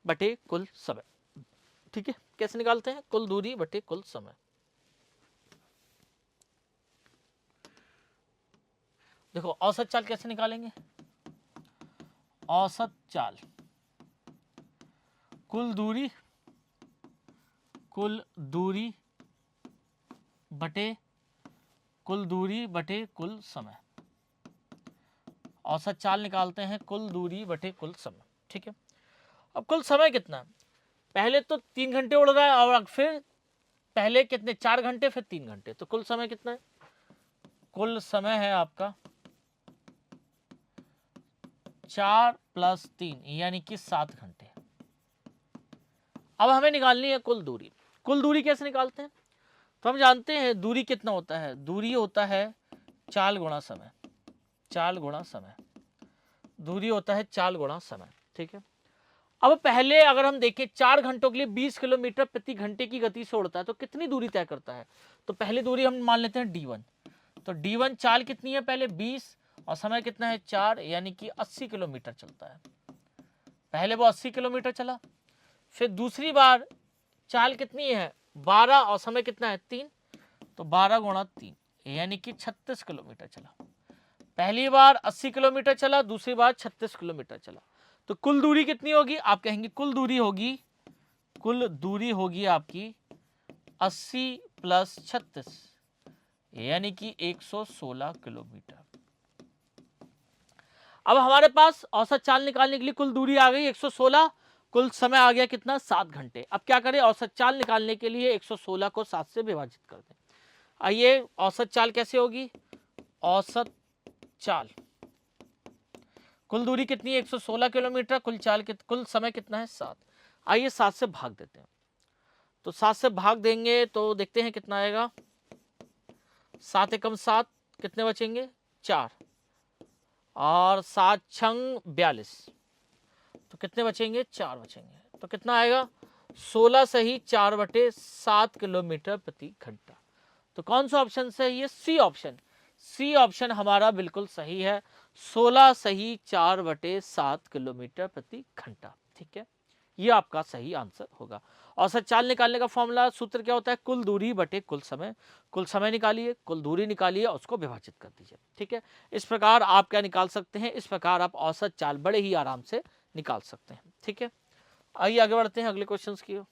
बटे कुल समय। ठीक है, कैसे निकालते हैं? कुल दूरी बटे कुल समय। देखो औसत चाल कैसे निकालेंगे? औसत चाल कुल दूरी बटे कुल समय। औसत चाल निकालते हैं कुल दूरी बटे कुल समय। ठीक है, अब कुल समय कितना है? पहले तो 3 घंटे उड़ रहा है और फिर पहले कितने 4 घंटे फिर 3 घंटे, तो कुल समय कितना है? कुल समय है आपका 4 + 3 यानी कि 7 घंटे। अब हमें निकालनी है कुल दूरी। कुल दूरी कैसे निकालते हैं? तो हम जानते हैं दूरी कितना होता है, दूरी होता है चाल गुणा समय, चाल गुणा समय, दूरी होता है चाल गुणा समय। ठीक है, अब पहले अगर हम देखें 4 घंटों के लिए 20 किलोमीटर प्रति घंटे की गति से उड़ता है तो कितनी दूरी तय करता है? तो पहली दूरी हम मान लेते हैं d1। तो d1 चाल कितनी है पहले 20 और समय कितना है 4, यानी कि 80 किलोमीटर चलता है। पहले वो 80 किलोमीटर चला, फिर दूसरी बार चाल कितनी है 12 और समय कितना है 3, तो 12 गुणा 3 यानी कि 36 किलोमीटर चला। पहली बार 80 किलोमीटर चला, दूसरी बार 36 किलोमीटर चला। तो कुल दूरी कितनी होगी? आप कहेंगे कुल दूरी होगी आपकी 80 + 36 यानी कि 116 किलोमीटर। अब हमारे पास औसत चाल निकालने के लिए कुल दूरी आ गई 116, कुल समय आ गया कितना 7 घंटे। अब क्या करें? औसत चाल निकालने के लिए 116 को 7 से विभाजित कर दें। आइए औसत चाल कैसे होगी? औसत चाल कुल दूरी कितनी है 116 किलोमीटर, कुल समय कितना है 7। आइए 7 से भाग देते हैं। तो 7 से भाग देंगे तो देखते हैं कितना आएगा। 7 एकम 7, कितने बचेंगे 4, और 7 छंग 42, तो कितने बचेंगे 4 बचेंगे। तो कितना आएगा 16 सही 4/7 किलोमीटर प्रति घंटा। तो कौन सा ऑप्शन सही है? C option. सी ऑप्शन हमारा बिल्कुल सही है, 16 सही 4/7 किलोमीटर प्रति घंटा। ठीक है, ये आपका सही आंसर होगा। औसत चाल निकालने का फॉर्मूला सूत्र क्या होता है? कुल दूरी बटे कुल समय। कुल समय निकालिए, कुल दूरी निकालिए और उसको विभाजित कर दीजिए। ठीक है, इस प्रकार आप क्या निकाल सकते हैं? इस प्रकार आप औसत चाल बड़े ही आराम से निकाल सकते हैं। ठीक है, आइए आगे बढ़ते हैं अगले क्वेश्चन की ओर।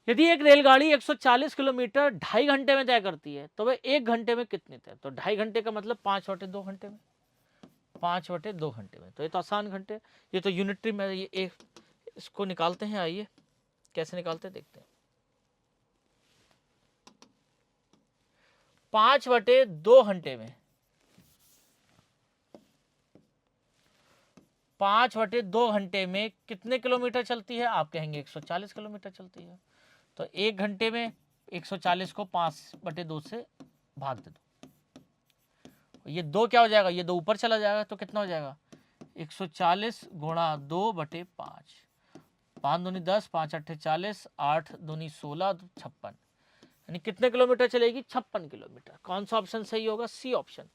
यदि एक रेलगाड़ी 140 किलोमीटर 2.5 घंटे में तय करती है तो वह 1 घंटे में कितनी तय? तो 2.5 घंटे का मतलब 5/2 घंटे में, 5/2 घंटे में। तो ये तो आसान घंटे, ये तो यूनिटरी में, ये एक इसको निकालते हैं। आइए कैसे निकालते हैं देखते हैं। 5/2 घंटे में, 5/2 घंटे में कितने किलोमीटर चलती है? आप कहेंगे 140 किलोमीटर चलती है। तो 1 घंटे में 140 को 5/2 से भाग दे दो, ये 2 क्या हो जाएगा? ये 2 ऊपर चला जाएगा, तो कितना हो जाएगा 140 गुणा 2/5, 5 दूनी 10, 5 अट्ठे 40, 8 दूनी 16, 56, यानी कितने किलोमीटर चलेगी, 56 किलोमीटर। कौन सा ऑप्शन सही होगा, सी ऑप्शन।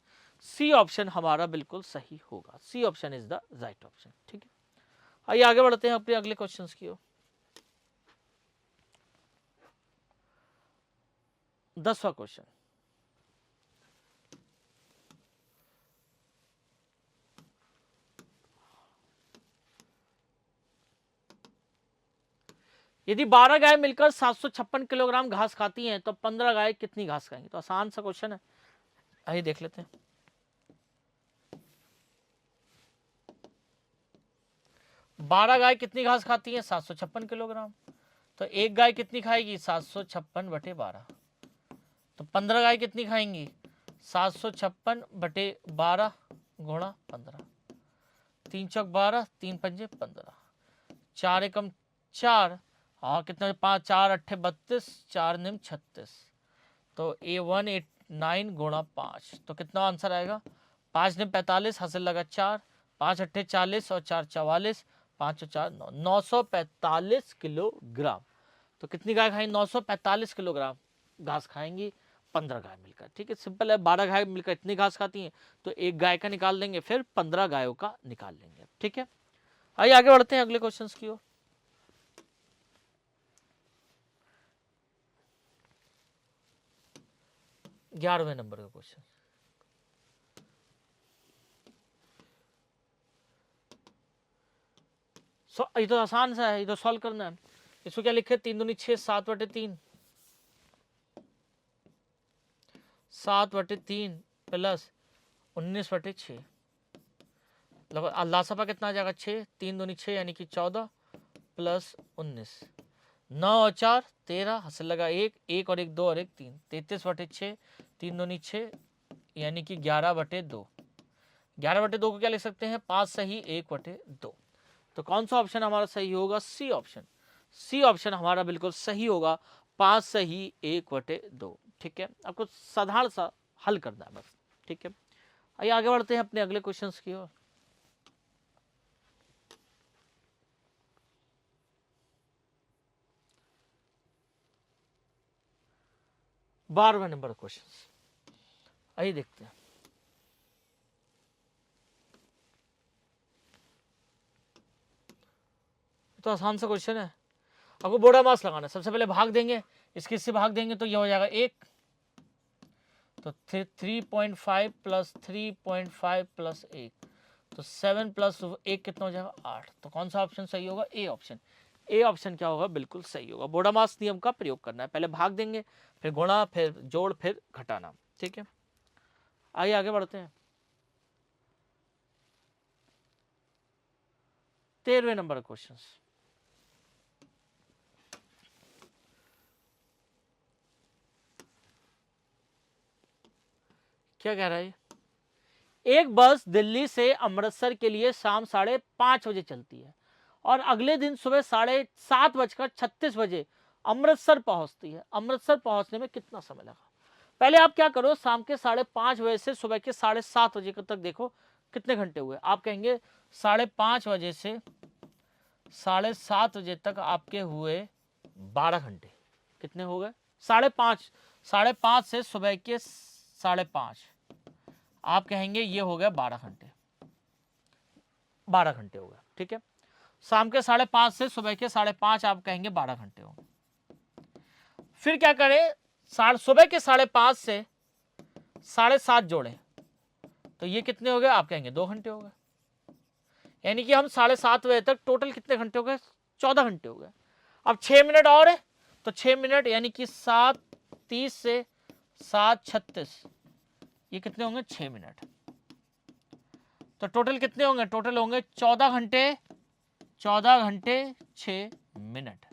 सी ऑप्शन हमारा बिल्कुल सही होगा, C option is the right option. ठीक है, आइए आगे बढ़ते हैं अपने अगले क्वेश्चंस की ओर। 10वां क्वेश्चन, यदि 12 गाय मिलकर 756 किलोग्राम घास खाती हैं तो 15 गाय कितनी घास खाएंगी। तो आसान सा क्वेश्चन है, आइए देख लेते हैं। 12 गाय कितनी घास खाती हैं, 756 किलोग्राम। तो एक गाय कितनी खाएगी, 756/12। तो 15 गाय कितनी खाएंगी, 756/12 गुणा 15। 3 चौक 12, 3 पंजे 15, 4 एकम 4, और कितना, 5 4 अट्ठे 32, 4 निम 36। तो A189 गुणा 5, तो कितना आंसर आएगा, 5 निम 45, हासिल लगा 4, 5 अट्ठे 40 और 4 44, 5 और 4 9, 945 किलोग्राम। तो कितनी गाय खाएंगी, 945 किलोग्राम घास खाएंगी 15 गाय मिलकर। ठीक है, सिंपल है, 12 गाय मिलकर इतनी घास खाती हैं, तो एक गाय का निकाल देंगे, फिर 15 गायों का निकाल लेंगे। ठीक है, आइए आगे बढ़ते हैं अगले क्वेश्चंस की ओर। 11वें नंबर का क्वेश्चन, ये तो आसान सा है, ये तो सॉल्व करना है। इसको क्या लिखे, 3 दूनी 6, 7/3, 7/3 प्लस 19/6। लासपा कितना आ जाएगा, 6, 3 दूनी 6 यानी कि 14 प्लस 19, 9 और 4 13, हासिल लगा 1, 1 और 1 2 और 1 3, 33/6, 3 दूनी 6 यानी कि 11/2। 11/2 को क्या लिख सकते हैं, 5 सही 1/2। तो कौन सा ऑप्शन हमारा सही होगा, सी ऑप्शन। सी ऑप्शन हमारा बिल्कुल सही होगा, 5 सही 1/2। ठीक है, आपको साधारण सा हल करना है बस। ठीक है, आइए आगे बढ़ते हैं अपने अगले क्वेश्चंस की ओर। 12वें नंबर क्वेश्चन, आइए देखते हैं। तो आसान सा क्वेश्चन है, आपको बोर्डा मास लगाना है। सबसे पहले भाग देंगे, इसके से भाग देंगे तो ये हो जाएगा 1, तो 3.5 प्लस 3.5 प्लस 1, तो 7 प्लस 1 कितना हो जाएगा, 8। तो कौन सा ऑप्शन सही होगा, ए ऑप्शन। ए ऑप्शन क्या होगा, बिल्कुल सही होगा। बोर्डा मास नियम का प्रयोग करना है, पहले भाग देंगे, फिर गुणा, फिर जोड़, फिर घटाना। ठीक है, आइए आगे बढ़ते हैं। 13वें नंबर क्वेश्चन, क्या कह रहा है, एक बस दिल्ली से अमृतसर के लिए शाम 5:30 बजे चलती है और अगले दिन सुबह 7:36 अमृतसर पहुंचती है। अमृतसर पहुंचने में कितना समय लगा। पहले आप क्या करो, शाम के 5:30 बजे से सुबह के 7:30 बजे तक देखो कितने घंटे हुए। आप कहेंगे 5:30 बजे से 7:30 बजे तक आपके हुए 12 घंटे। कितने हो गए, 5:30, 5:30 से सुबह के 5:30, आप कहेंगे ये हो गया 12 घंटे, 12 घंटे हो गया। ठीक है, शाम के 5:30 से सुबह के 5:30 आप कहेंगे 12 घंटे हो। फिर क्या करें, सुबह के 5:30 से 7:30 जोड़े तो ये कितने हो गए, आप कहेंगे 2 घंटे हो गए। यानी कि हम 7:30 बजे तक टोटल कितने घंटे हो गए, 14 घंटे हो गए। अब 6 मिनट और है, तो 6 मिनट यानी कि 7:30 से 7:36, ये कितने होंगे, 6 मिनट। तो टोटल कितने होंगे, टोटल होंगे 14 घंटे, 14 घंटे 6 मिनट।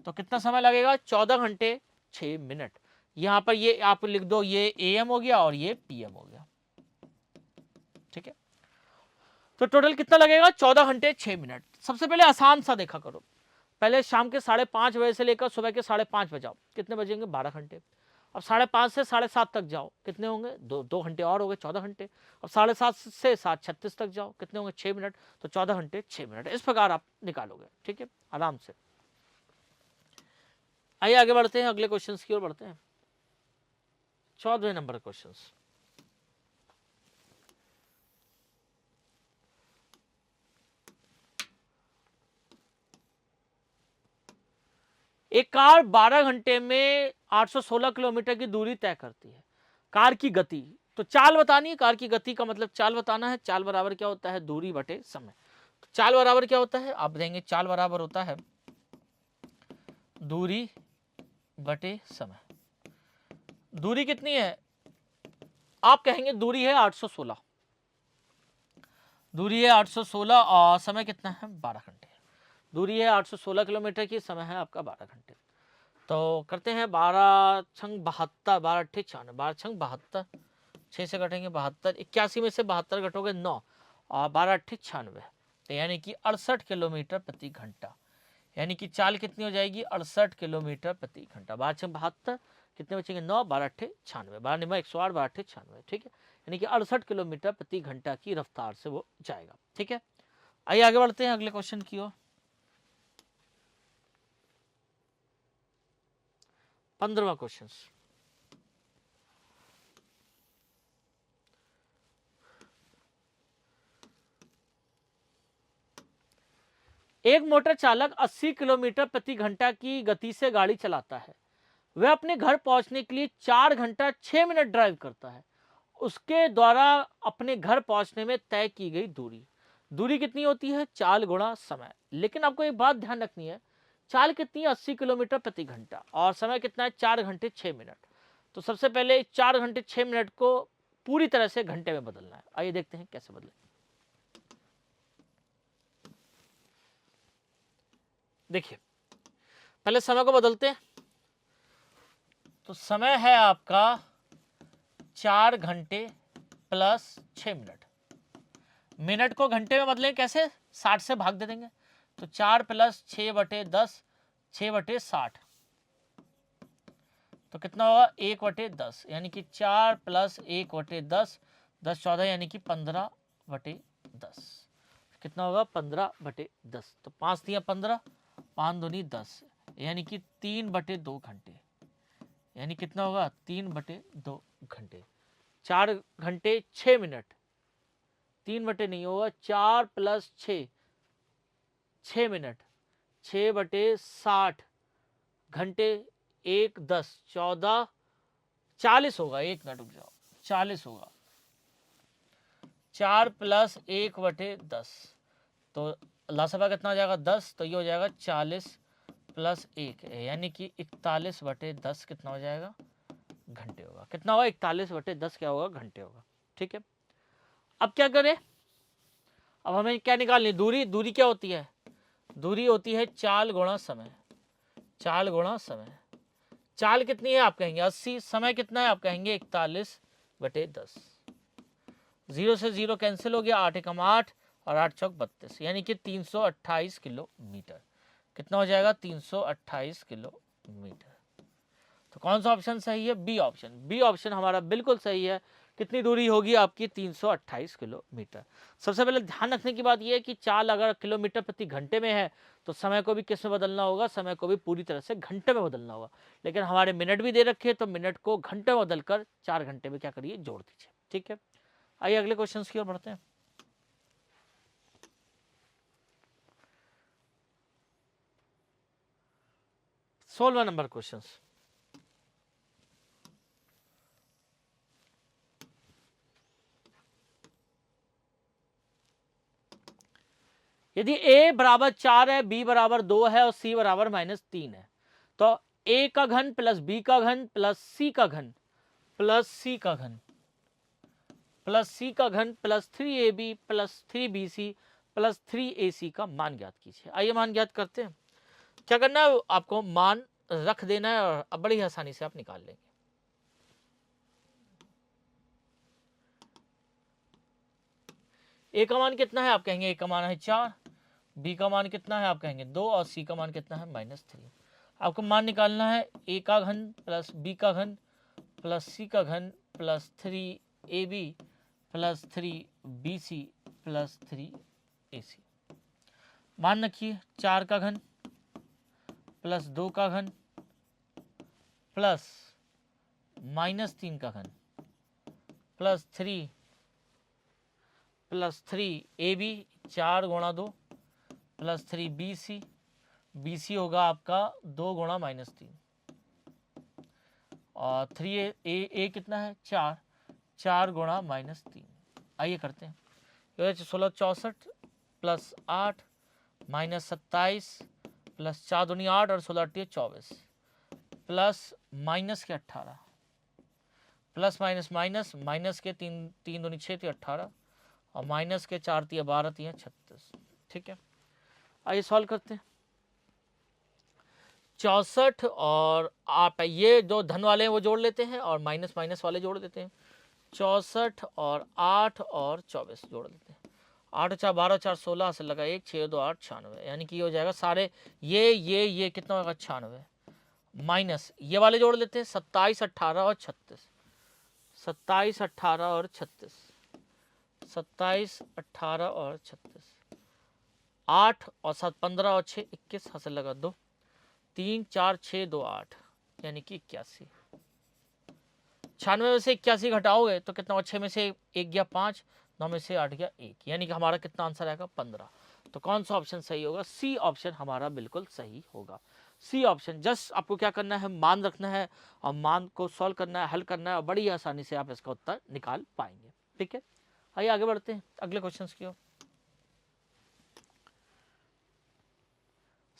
तो कितना समय लगेगा, 14 घंटे 6 मिनट। यहां पर ये आप लिख दो, ये AM हो गया और ये PM हो गया। ठीक है, तो टोटल कितना लगेगा, 14 घंटे 6 मिनट। सबसे पहले आसान सा देखा करो, पहले शाम के 5:30 बजे से लेकर सुबह के 5:30 बजे जाओ, कितने बजेंगे, 12 घंटे। अब 5:30 से 7:30 तक जाओ, कितने होंगे, 2 घंटे और हो गए, 14 घंटे। अब 7:30 से 7:36 तक जाओ, कितने होंगे, 6 मिनट। तो 14 घंटे 6 मिनट, इस प्रकार आप निकालोगे। ठीक है, आराम से। आइए आगे बढ़ते हैं, अगले क्वेश्चंस की ओर बढ़ते हैं। 14वें नंबर क्वेश्चंस। एक कार 12 घंटे में 816 किलोमीटर की दूरी तय करती है। कार की गति, तो चाल बतानी है। कार की गति का मतलब चाल बताना है। चाल बराबर क्या होता है? दूरी बटे समय। तो चाल बराबर क्या होता है? आप देंगे चाल बराबर होता है दूरी बटे समय। दूरी कितनी है? आप कहेंगे दूरी है 816, दूरी है 816 और समय कितना है? 12 घंटे। दूरी है 816 किलोमीटर की, समय है आपका 12 घंटे। तो करते हैं 12 छंग 72, 12 अट्ठे 96, 12 छंग 72, 6 से घटेंगे 72, 81 में से 72 घटोगे 9 और 12 अट्ठे 96, तो यानी कि 68 किलोमीटर प्रति घंटा। यानी कि चाल कितनी हो जाएगी? 68 किलोमीटर प्रति घंटा। 12 छंग 72, कितने बचेंगे? 9, 12 अट्ठे 96, 12 निमा 108, 12 अट्ठे 96, ठीक है। यानी कि 68 किलोमीटर प्रति घंटा की रफ्तार से वो जाएगा, ठीक है। आइए आगे बढ़ते हैं अगले क्वेश्चन की ओर। 15वां क्वेश्चन। एक मोटर चालक 80 किलोमीटर प्रति घंटा की गति से गाड़ी चलाता है। वह अपने घर पहुंचने के लिए 4 घंटा 6 मिनट ड्राइव करता है। उसके द्वारा अपने घर पहुंचने में तय की गई दूरी, दूरी कितनी होती है? चाल गुणा समय। लेकिन आपको एक बात ध्यान रखनी है, चाल कितनी है? 80 किलोमीटर प्रति घंटा और समय कितना है? 4 घंटे 6 मिनट। तो सबसे पहले 4 घंटे 6 मिनट को पूरी तरह से घंटे में बदलना है। आइए देखते हैं कैसे बदलें। देखिए, पहले समय को बदलते हैं। तो समय है आपका 4 घंटे प्लस 6 मिनट। मिनट को घंटे में बदलें कैसे? 60 से भाग दे देंगे। तो 4 प्लस 6 बटे 10, 6 बटे 60, तो कितना होगा? 1 बटे 10, यानी कि 4 प्लस 1 बटे 10, 10 14, यानी कि 15 बटे 10। कितना होगा? 15 बटे 10। तो 5 दिया 15, 5 दूनी 10, यानी कि 3 बटे 2 घंटे। यानी कितना होगा? 3 बटे 2 घंटे। 4 घंटे 6 मिनट, 3 बटे नहीं होगा, 4 प्लस 6, 6 मिनट, 6 बटे 60 घंटे, 1 10 14, 40 होगा। 1 मिनट रुक जाओ, 40 होगा। 4 प्लस 1 बटे 10, तो लासभा कितना हो जाएगा? 10, तो ये हो जाएगा 40 प्लस 1, यानी कि 41 बटे 10 कितना हो जाएगा? घंटे होगा। कितना होगा? 41 बटे 10 क्या होगा? घंटे होगा, ठीक है। अब क्या करें? अब हमें क्या निकालनी? दूरी। दूरी क्या होती है? दूरी होती है चाल गुणा समय। चाल गुणा समय। चाल कितनी है? आप कहेंगे 80, समय कितना है? आप कहेंगे 41 बटे 10। 0 से 0 कैंसिल हो गया, 8 एकम 8 और 8 चौक 32, यानी कि 328 किलोमीटर। कितना हो जाएगा? 328 किलोमीटर। तो कौन सा ऑप्शन सही है? B option. बी ऑप्शन हमारा बिल्कुल सही है। कितनी दूरी होगी आपकी? 328 किलोमीटर। सबसे पहले ध्यान रखने की बात यह है कि चाल अगर किलोमीटर प्रति घंटे में है तो समय को भी किस में बदलना होगा? समय को भी पूरी तरह से घंटे में बदलना होगा। लेकिन हमारे मिनट भी दे रखे हैं, तो मिनट को घंटे में बदलकर 4 घंटे में क्या करिए? जोड़ दीजिए, ठीक है। आइए अगले क्वेश्चन की ओर बढ़ते हैं। सोलवा नंबर क्वेश्चन। यदि a बराबर 4 है, b बराबर 2 है और c बराबर -3 है, तो a का घन प्लस b का घन प्लस c का घन प्लस c का घन प्लस c का घन plus 3ab plus 3bc plus 3ac का मान ज्ञात कीजिए। आइए मान ज्ञात करते हैं। क्या करना है? आपको मान रख देना है और बड़ी आसानी से आप निकाल लेंगे। a का मान कितना है? आप कहेंगे a का मान है 4, b का मान कितना है? आप कहेंगे 2 और c का मान कितना है? -3। आपको मान निकालना है a का घन प्लस b का घन प्लस c का घन plus 3ab plus 3bc plus 3ac। मान रखिए 4 का घन प्लस 2 का घन प्लस -3 का घन प्लस 3 AB 4 गुणा 2 प्लस 3 BC होगा आपका 2 गुणा -3 और 3A कितना है 4 गुणा -3। आइए करते हैं। 16 64 प्लस 8 -27 प्लस 4 दूनी 8 और 16 8 24 प्लस माइनस के 18 प्लस माइनस के 3 दूनी 6 थी 18 और माइनस के 4 थी 12 थी 36। ठीक है, आइए सॉल्व करते हैं। 64 और आप ये जो धन वाले हैं वो जोड़ लेते हैं और माइनस वाले जोड़ देते हैं। 64 और 8 और 24 जोड़ देते हैं। 8 4 12 4 16 से लगा 1 6 2 8 96, यानी कि हो जाएगा सारे ये कितना होगा 96 माइनस ये वाले जोड़ लेते हैं 27 18 और 36 27 18 और 36 27 18 और 36 8 और 7 15 और 6 21 हासिल लगा 2 3 4 6 2 8 यानी कि 81। 96 में से 81 घटाओगे तो कितना, 6 में से 1 गया 5, 9 में से 8 गया 1, यानी कि हमारा कितना आंसर आएगा 15। तो कौन सा ऑप्शन सही होगा? सी ऑप्शन हमारा बिल्कुल सही होगा। C option. जस्ट आपको क्या करना है, मान रखना है और मान को सॉल्व करना है, हल करना है और बड़ी आसानी से आप इसका उत्तर निकाल पाएंगे। ठीक है, आइए आगे बढ़ते हैं अगले क्वेश्चन की ओर।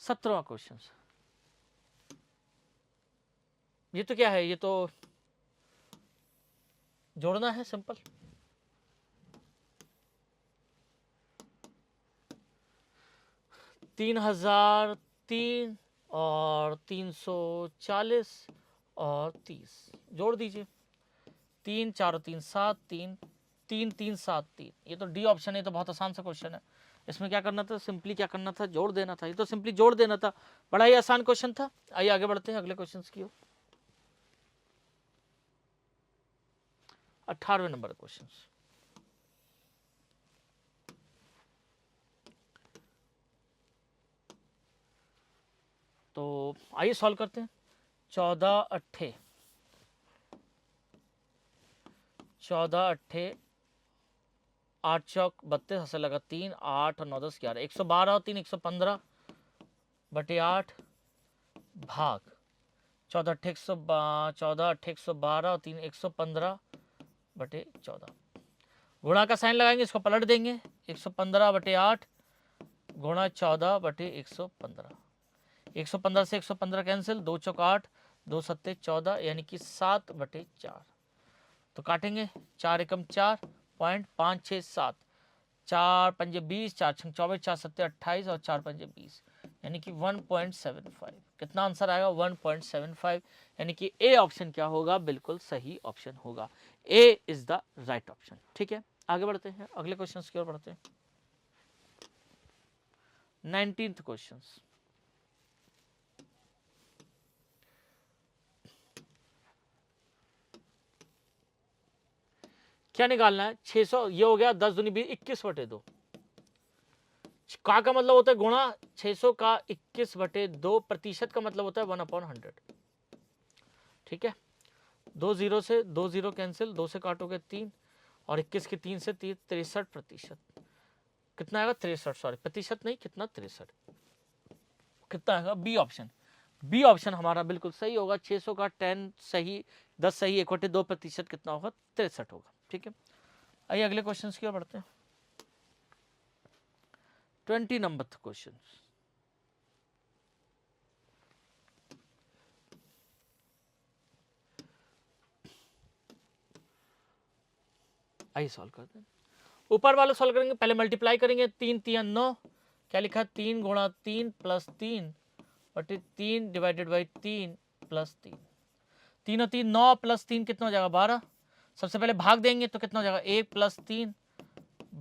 17वां क्वेश्चन। ये तो क्या है, ये तो जोड़ना है सिंपल। तीन 3003 और 340 और 30 जोड़ दीजिए। 3 4 3 7 3 3 3 7 3। ये तो डी ऑप्शन है, तो बहुत आसान सा क्वेश्चन है। इसमें क्या करना था, सिंपली क्या करना था, जोड़ देना था। ये तो सिंपली जोड़ देना था, बड़ा ही आसान क्वेश्चन था। आइए आगे बढ़ते हैं अगले क्वेश्चन की ओर। 18वें नंबर क्वेश्चन। तो आइए सॉल्व करते हैं। 14 अट्ठे 8 चौक 32 हासिल लगा 3 8 और 9 10 11 112 और 3 115 बटे 8 भाग 14 अट्ठे 112 और 3 115 बटे 14। गुणा का साइन लगाएंगे, इसको पलट देंगे। 115 बटे 8 गुणा 14 बटे 115। 115 से 115 कैंसिल, 2 चौक 8 2 सत्ते 14 यानी कि 7 बटे 4। तो काटेंगे, 4 एकम 4 पॉइंट 5 6 7 4 पंजे 20 4 छंग 24 4 सत्ते 28 और 4 पंजे 20 यानी कि 1.75। कितना आंसर आएगा? 1.75, यानी कि ए ऑप्शन क्या होगा? बिल्कुल सही ऑप्शन होगा। ए इज द राइट ऑप्शन। ठीक है, आगे बढ़ते हैं अगले क्वेश्चन की ओर बढ़ते हैं। 19th question. क्या निकालना है? 600, ये हो गया 10 दूनी 20 21 बटे 2 का मतलब होता है गुणा 600 का 21 बटे 2 प्रतिशत का मतलब होता है 1/100। ठीक है, 2 0 से 2 0 कैंसिल, 2 से काटोगे 3 और 21 के 3 से 63 प्रतिशत। कितना आएगा? 63, सॉरी प्रतिशत नहीं, कितना 63। कितना आएगा? B option. बी ऑप्शन हमारा बिल्कुल सही होगा। 600 का 10 सही 10 सही 1/2 प्रतिशत कितना होगा? 63 होगा। ठीक है, आइए अगले क्वेश्चन की ओर बढ़ते हैं। 20 नंबर क्वेश्चन। आइए सॉल्व करते हैं। ऊपर वाला सॉल्व करेंगे, पहले मल्टीप्लाई करेंगे। 3 3 9, क्या लिखा? 3 गुणा 3 प्लस 3 बटे 3 डिवाइडेड बाई 3 प्लस 3। 3 और 3 9 प्लस 3 कितना हो जाएगा? 12। सबसे पहले भाग देंगे तो कितना हो जाएगा? 1 प्लस 3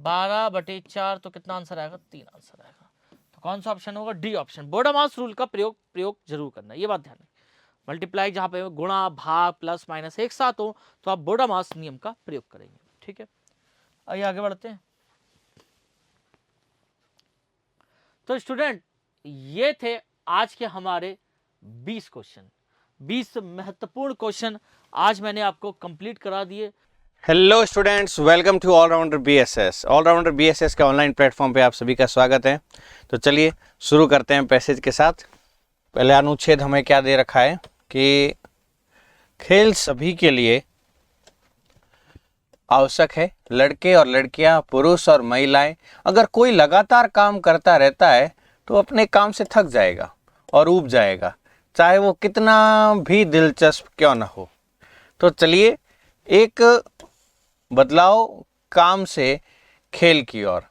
12 बटे 4। तो कितना आंसर आएगा? 3 आंसर आएगा। तो कौन सा ऑप्शन होगा? D option. बोडामास रूल का प्रयोग जरूर करना, ये बात ध्यान रखें। मल्टीप्लाई जहां पे गुणा भाग प्लस माइनस एक साथ हो तो आप बोडामास नियम का प्रयोग करेंगे। ठीक है, आइए आगे बढ़ते हैं। तो स्टूडेंट, ये थे आज के हमारे 20 क्वेश्चन। 20 महत्वपूर्ण क्वेश्चन आज मैंने आपको कंप्लीट करा दिए। Hello students, welcome to Allrounder BSS. Allrounder BSS के ऑनलाइन प्लेटफॉर्म पे आप सभी का स्वागत है। तो चलिए शुरू करते हैं पैसेज के साथ। पहले अनुच्छेद हमें क्या दे रखा है कि खेल सभी के लिए आवश्यक है। लड़के और लड़कियां, पुरुष और महिलाएं, अगर कोई लगातार काम करता रहता है तो अपने काम से थक जाएगा और ऊब जाएगा, चाहे वो कितना भी दिलचस्प क्यों ना हो। तो चलिए एक बदलाव काम से खेल की ओर।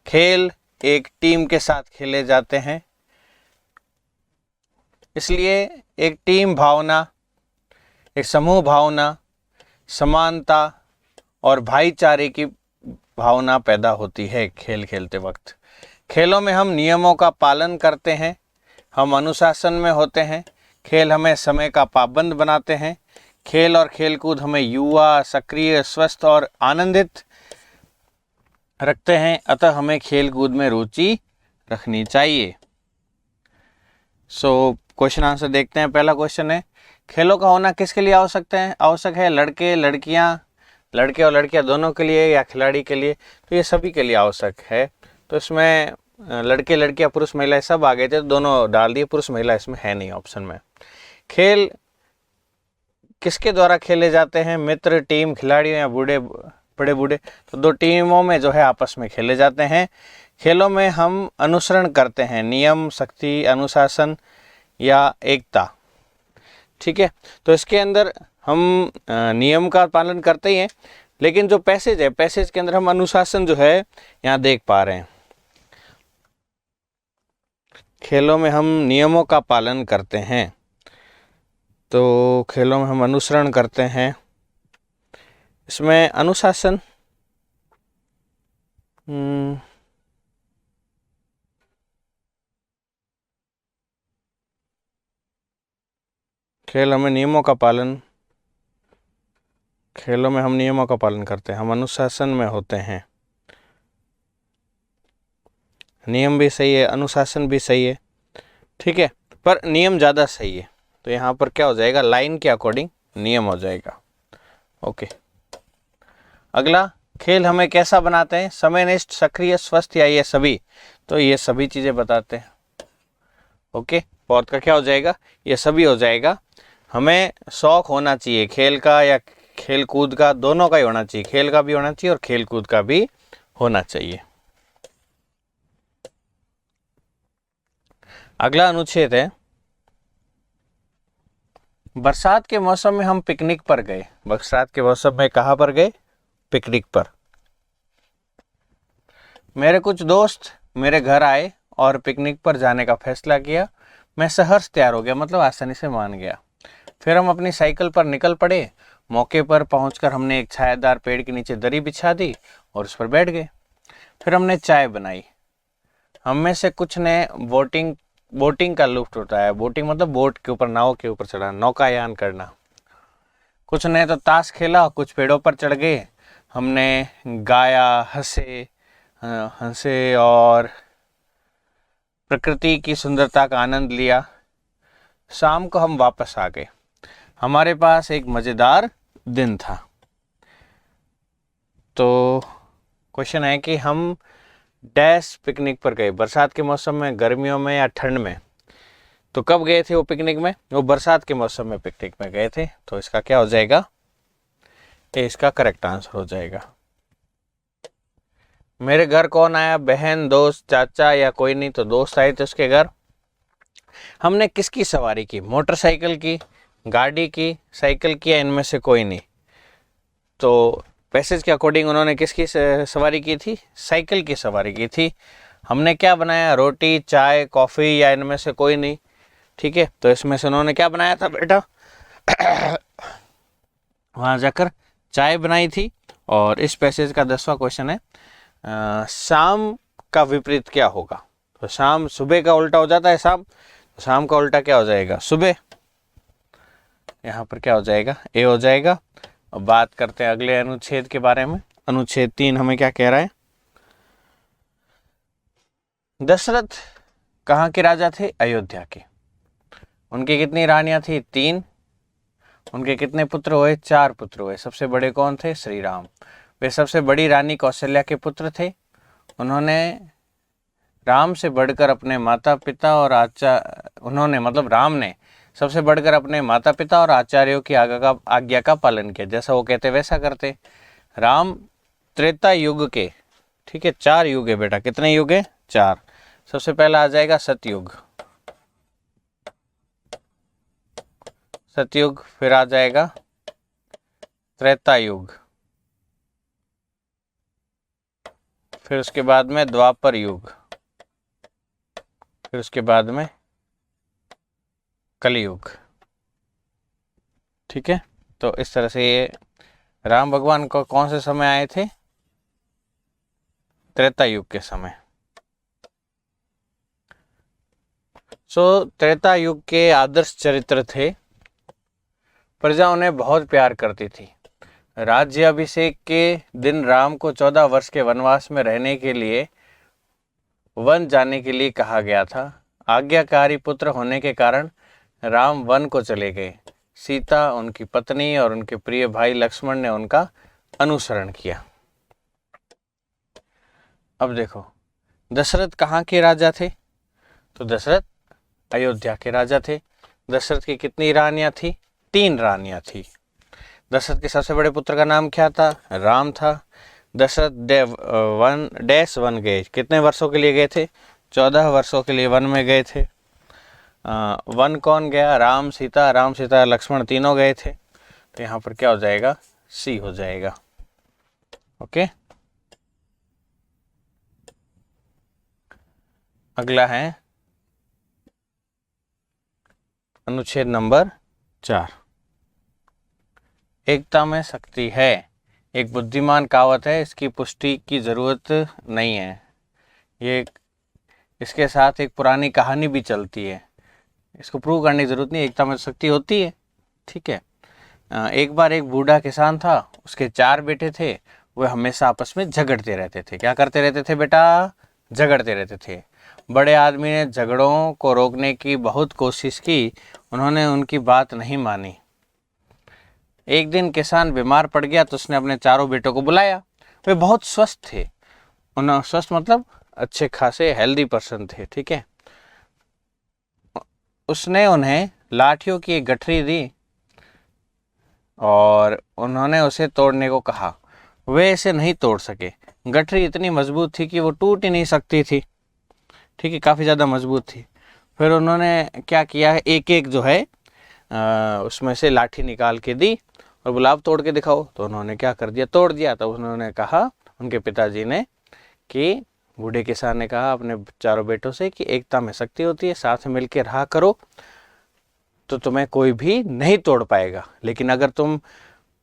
खेल एक टीम के साथ खेले जाते हैं, इसलिए एक टीम भावना, एक समूह भावना, समानता और भाईचारे की भावना पैदा होती है खेल खेलते वक्त। खेलों में हम नियमों का पालन करते हैं, हम अनुशासन में होते हैं। खेल हमें समय का पाबंद बनाते हैं। खेल और खेलकूद हमें युवा, सक्रिय, स्वस्थ और आनंदित रखते हैं, अतः हमें खेलकूद में रुचि रखनी चाहिए। क्वेश्चन आंसर देखते हैं। पहला क्वेश्चन है, खेलों का होना किसके लिए आवश्यक है? लड़के और लड़कियां दोनों के लिए या खिलाड़ी के लिए? तो ये सभी के लिए आवश्यक है। तो इसमें लड़के लड़कियां, पुरुष महिला सब आ गए थे, तो दोनों डाल दिए, पुरुष महिला इसमें है नहीं ऑप्शन में। खेल किसके द्वारा खेले जाते हैं? मित्र, टीम, खिलाड़ियों या बड़े बूढ़े? तो दो टीमों में जो है आपस में खेले जाते हैं। खेलों में हम अनुसरण करते हैं, नियम, शक्ति, अनुशासन या एकता। ठीक है, तो इसके अंदर हम नियम का पालन करते ही हैं, लेकिन जो पैसेज है, पैसेज के अंदर हम अनुशासन जो है यहाँ देख पा रहे हैं। खेलों में हम नियमों का पालन करते हैं, तो खेलों में हम अनुसरण करते हैं। इसमें अनुशासन खेलों में हम नियमों का पालन करते हैं, हम अनुशासन में होते हैं। नियम भी सही है, अनुशासन भी सही है, ठीक है, पर नियम ज़्यादा सही है। तो यहाँ पर क्या हो जाएगा? लाइन के अकॉर्डिंग नियम हो जाएगा। ओके, अगला, खेल हमें कैसा बनाते हैं? समयनिष्ठ, सक्रिय, स्वस्थ या ये सभी? तो ये सभी चीज़ें बताते हैं। ओके, पौध का क्या हो जाएगा? ये सभी हो जाएगा। हमें शौक होना चाहिए खेल का या खेल कूद का, दोनों का ही होना चाहिए। खेल का भी होना चाहिए और खेल कूद का भी होना चाहिए। अगला अनुच्छेद है, बरसात के मौसम में हम पिकनिक पर गए। बरसात के मौसम में कहाँ पर गए? पिकनिक पर। मेरे कुछ दोस्त मेरे घर आए और पिकनिक पर जाने का फैसला किया। मैं सहर्ष तैयार हो गया, मतलब आसानी से मान गया। फिर हम अपनी साइकिल पर निकल पड़े। मौके पर पहुंचकर हमने एक छायादार पेड़ के नीचे दरी बिछा दी और उस पर बैठ गए। फिर हमने चाय बनाई। हम में से कुछ ने बोटिंग का लुत्फ उठाया। बोटिंग मतलब बोट के ऊपर, नाव के ऊपर चढ़ना, नौकायान करना। कुछ ने तो ताश खेला और कुछ पेड़ों पर चढ़ गए। हमने गाया, हंसे और प्रकृति की सुंदरता का आनंद लिया। शाम को हम वापस आ गए। हमारे पास एक मज़ेदार दिन था। तो क्वेश्चन है कि हम डैश पिकनिक पर गए। बरसात के मौसम में, गर्मियों में या ठंड में? तो कब गए थे वो पिकनिक में? वो बरसात के मौसम में पिकनिक में गए थे। तो इसका क्या हो जाएगा? ये इसका करेक्ट आंसर हो जाएगा। मेरे घर कौन आया? बहन, दोस्त, चाचा या कोई नहीं? तो दोस्त आए थे उसके घर। हमने किसकी सवारी की? मोटरसाइकिल की, गाड़ी की, साइकिल की या इनमें से कोई नहीं? तो पैसेज के अकॉर्डिंग उन्होंने किसकी सवारी की थी? साइकिल की सवारी की थी। हमने क्या बनाया? रोटी, चाय, कॉफ़ी या इनमें से कोई नहीं? ठीक है, तो इसमें से उन्होंने क्या बनाया था बेटा? वहाँ जाकर चाय बनाई थी। और इस पैसेज का 10वां क्वेश्चन है, शाम का विपरीत क्या होगा? तो शाम, सुबह का उल्टा हो जाता है शाम, तो शाम का उल्टा क्या हो जाएगा? सुबह। यहाँ पर क्या हो जाएगा? ए हो जाएगा। अब बात करते हैं अगले अनुच्छेद के बारे में। अनुच्छेद 3 हमें क्या कह रहा है? दशरथ कहाँ के राजा थे? अयोध्या के। उनकी कितनी रानियां थी? 3। उनके कितने पुत्र हुए? 4 पुत्र हुए। सबसे बड़े कौन थे? श्री राम। वे सबसे बड़ी रानी कौशल्या के पुत्र थे। उन्होंने राम से बढ़कर अपने माता पिता और राम ने सबसे बढ़कर अपने माता पिता और आचार्यों की आज्ञा का पालन किया। जैसा वो कहते वैसा करते। राम त्रेता युग के, ठीक है, 4 युग है बेटा। कितने युग है? 4। सबसे पहला आ जाएगा सतयुग, सतयुग। फिर आ जाएगा त्रेता युग, फिर उसके बाद में द्वापर युग, फिर उसके बाद में कलयुग। ठीक है, तो इस तरह से ये राम भगवान को कौन से समय आए थे? त्रेता युग के समय। त्रेता युग के आदर्श चरित्र थे। प्रजा उन्हें बहुत प्यार करती थी। राज्याभिषेक के दिन राम को 14 वर्ष के वनवास में रहने के लिए वन जाने के लिए कहा गया था। आज्ञाकारी पुत्र होने के कारण राम वन को चले गए। सीता, उनकी पत्नी और उनके प्रिय भाई लक्ष्मण ने उनका अनुसरण किया। अब देखो, दशरथ कहाँ के राजा थे? तो दशरथ अयोध्या के राजा थे। दशरथ की कितनी रानियां थी? 3 रानियां थी। दशरथ के सबसे बड़े पुत्र का नाम क्या था? राम था। दशरथ वन गए। कितने वर्षों के लिए गए थे? 14 वर्षों के लिए वन में गए थे। वन कौन गया? राम सीता लक्ष्मण तीनों गए थे। तो यहाँ पर क्या हो जाएगा? सी हो जाएगा। ओके, अगला है अनुच्छेद नंबर 4। एकता में शक्ति है एक बुद्धिमान कहावत है। इसकी पुष्टि की जरूरत नहीं है। इसके साथ एक पुरानी कहानी भी चलती है। इसको प्रूव करने की जरूरत नहीं, एकता में शक्ति होती है। ठीक है, एक बार एक बूढ़ा किसान था, उसके 4 बेटे थे। वे हमेशा आपस में झगड़ते रहते थे। क्या करते रहते थे बेटा? झगड़ते रहते थे। बड़े आदमी ने झगड़ों को रोकने की बहुत कोशिश की, उन्होंने उनकी बात नहीं मानी। एक दिन किसान बीमार पड़ गया तो उसने अपने 4 बेटों को बुलाया। वे बहुत स्वस्थ थे। स्वस्थ मतलब अच्छे खासे हेल्दी पर्सन थे। ठीक है, उसने उन्हें लाठियों की एक गठरी दी और उन्होंने उसे तोड़ने को कहा। वे इसे नहीं तोड़ सके। गठरी इतनी मजबूत थी कि वो टूट ही नहीं सकती थी। ठीक है, काफ़ी ज़्यादा मजबूत थी। फिर उन्होंने क्या किया, एक एक जो है उसमें से लाठी निकाल के दी और बोला अब तोड़ के दिखाओ। तो उन्होंने क्या कर दिया? तोड़ दिया। तो उन्होंने कहा, उनके पिताजी ने, कि बूढ़े किसान ने कहा अपने 4 बेटों से कि एकता में शक्ति होती है, साथ में मिलकर रहा करो तो तुम्हें कोई भी नहीं तोड़ पाएगा। लेकिन अगर तुम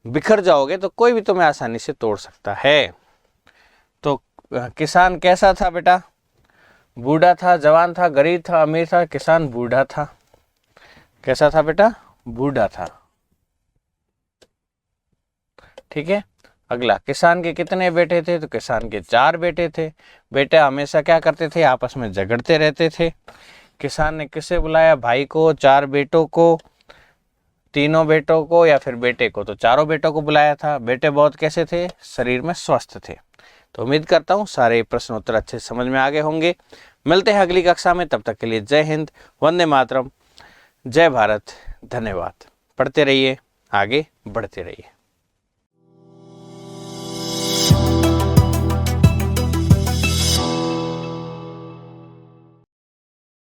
बिखर जाओगे तो कोई भी तुम्हें आसानी से तोड़ सकता है। तो किसान कैसा था बेटा? बूढ़ा था, जवान था, गरीब था, अमीर था? किसान बूढ़ा था। कैसा था बेटा? बूढ़ा था। ठीक है, अगला, किसान के कितने बेटे थे? तो किसान के 4 बेटे थे। बेटे हमेशा क्या करते थे? आपस में झगड़ते रहते थे। किसान ने किसे बुलाया? भाई को, 4 बेटों को, तीनों बेटों को या फिर बेटे को? तो 4 बेटों को बुलाया था। बेटे बहुत कैसे थे? शरीर में स्वस्थ थे। तो उम्मीद करता हूँ सारे प्रश्न उत्तर अच्छे समझ में आ गए होंगे। मिलते हैं अगली कक्षा में, तब तक के लिए जय हिंद, वंदे मातरम, जय भारत, धन्यवाद। पढ़ते रहिए, आगे बढ़ते रहिए।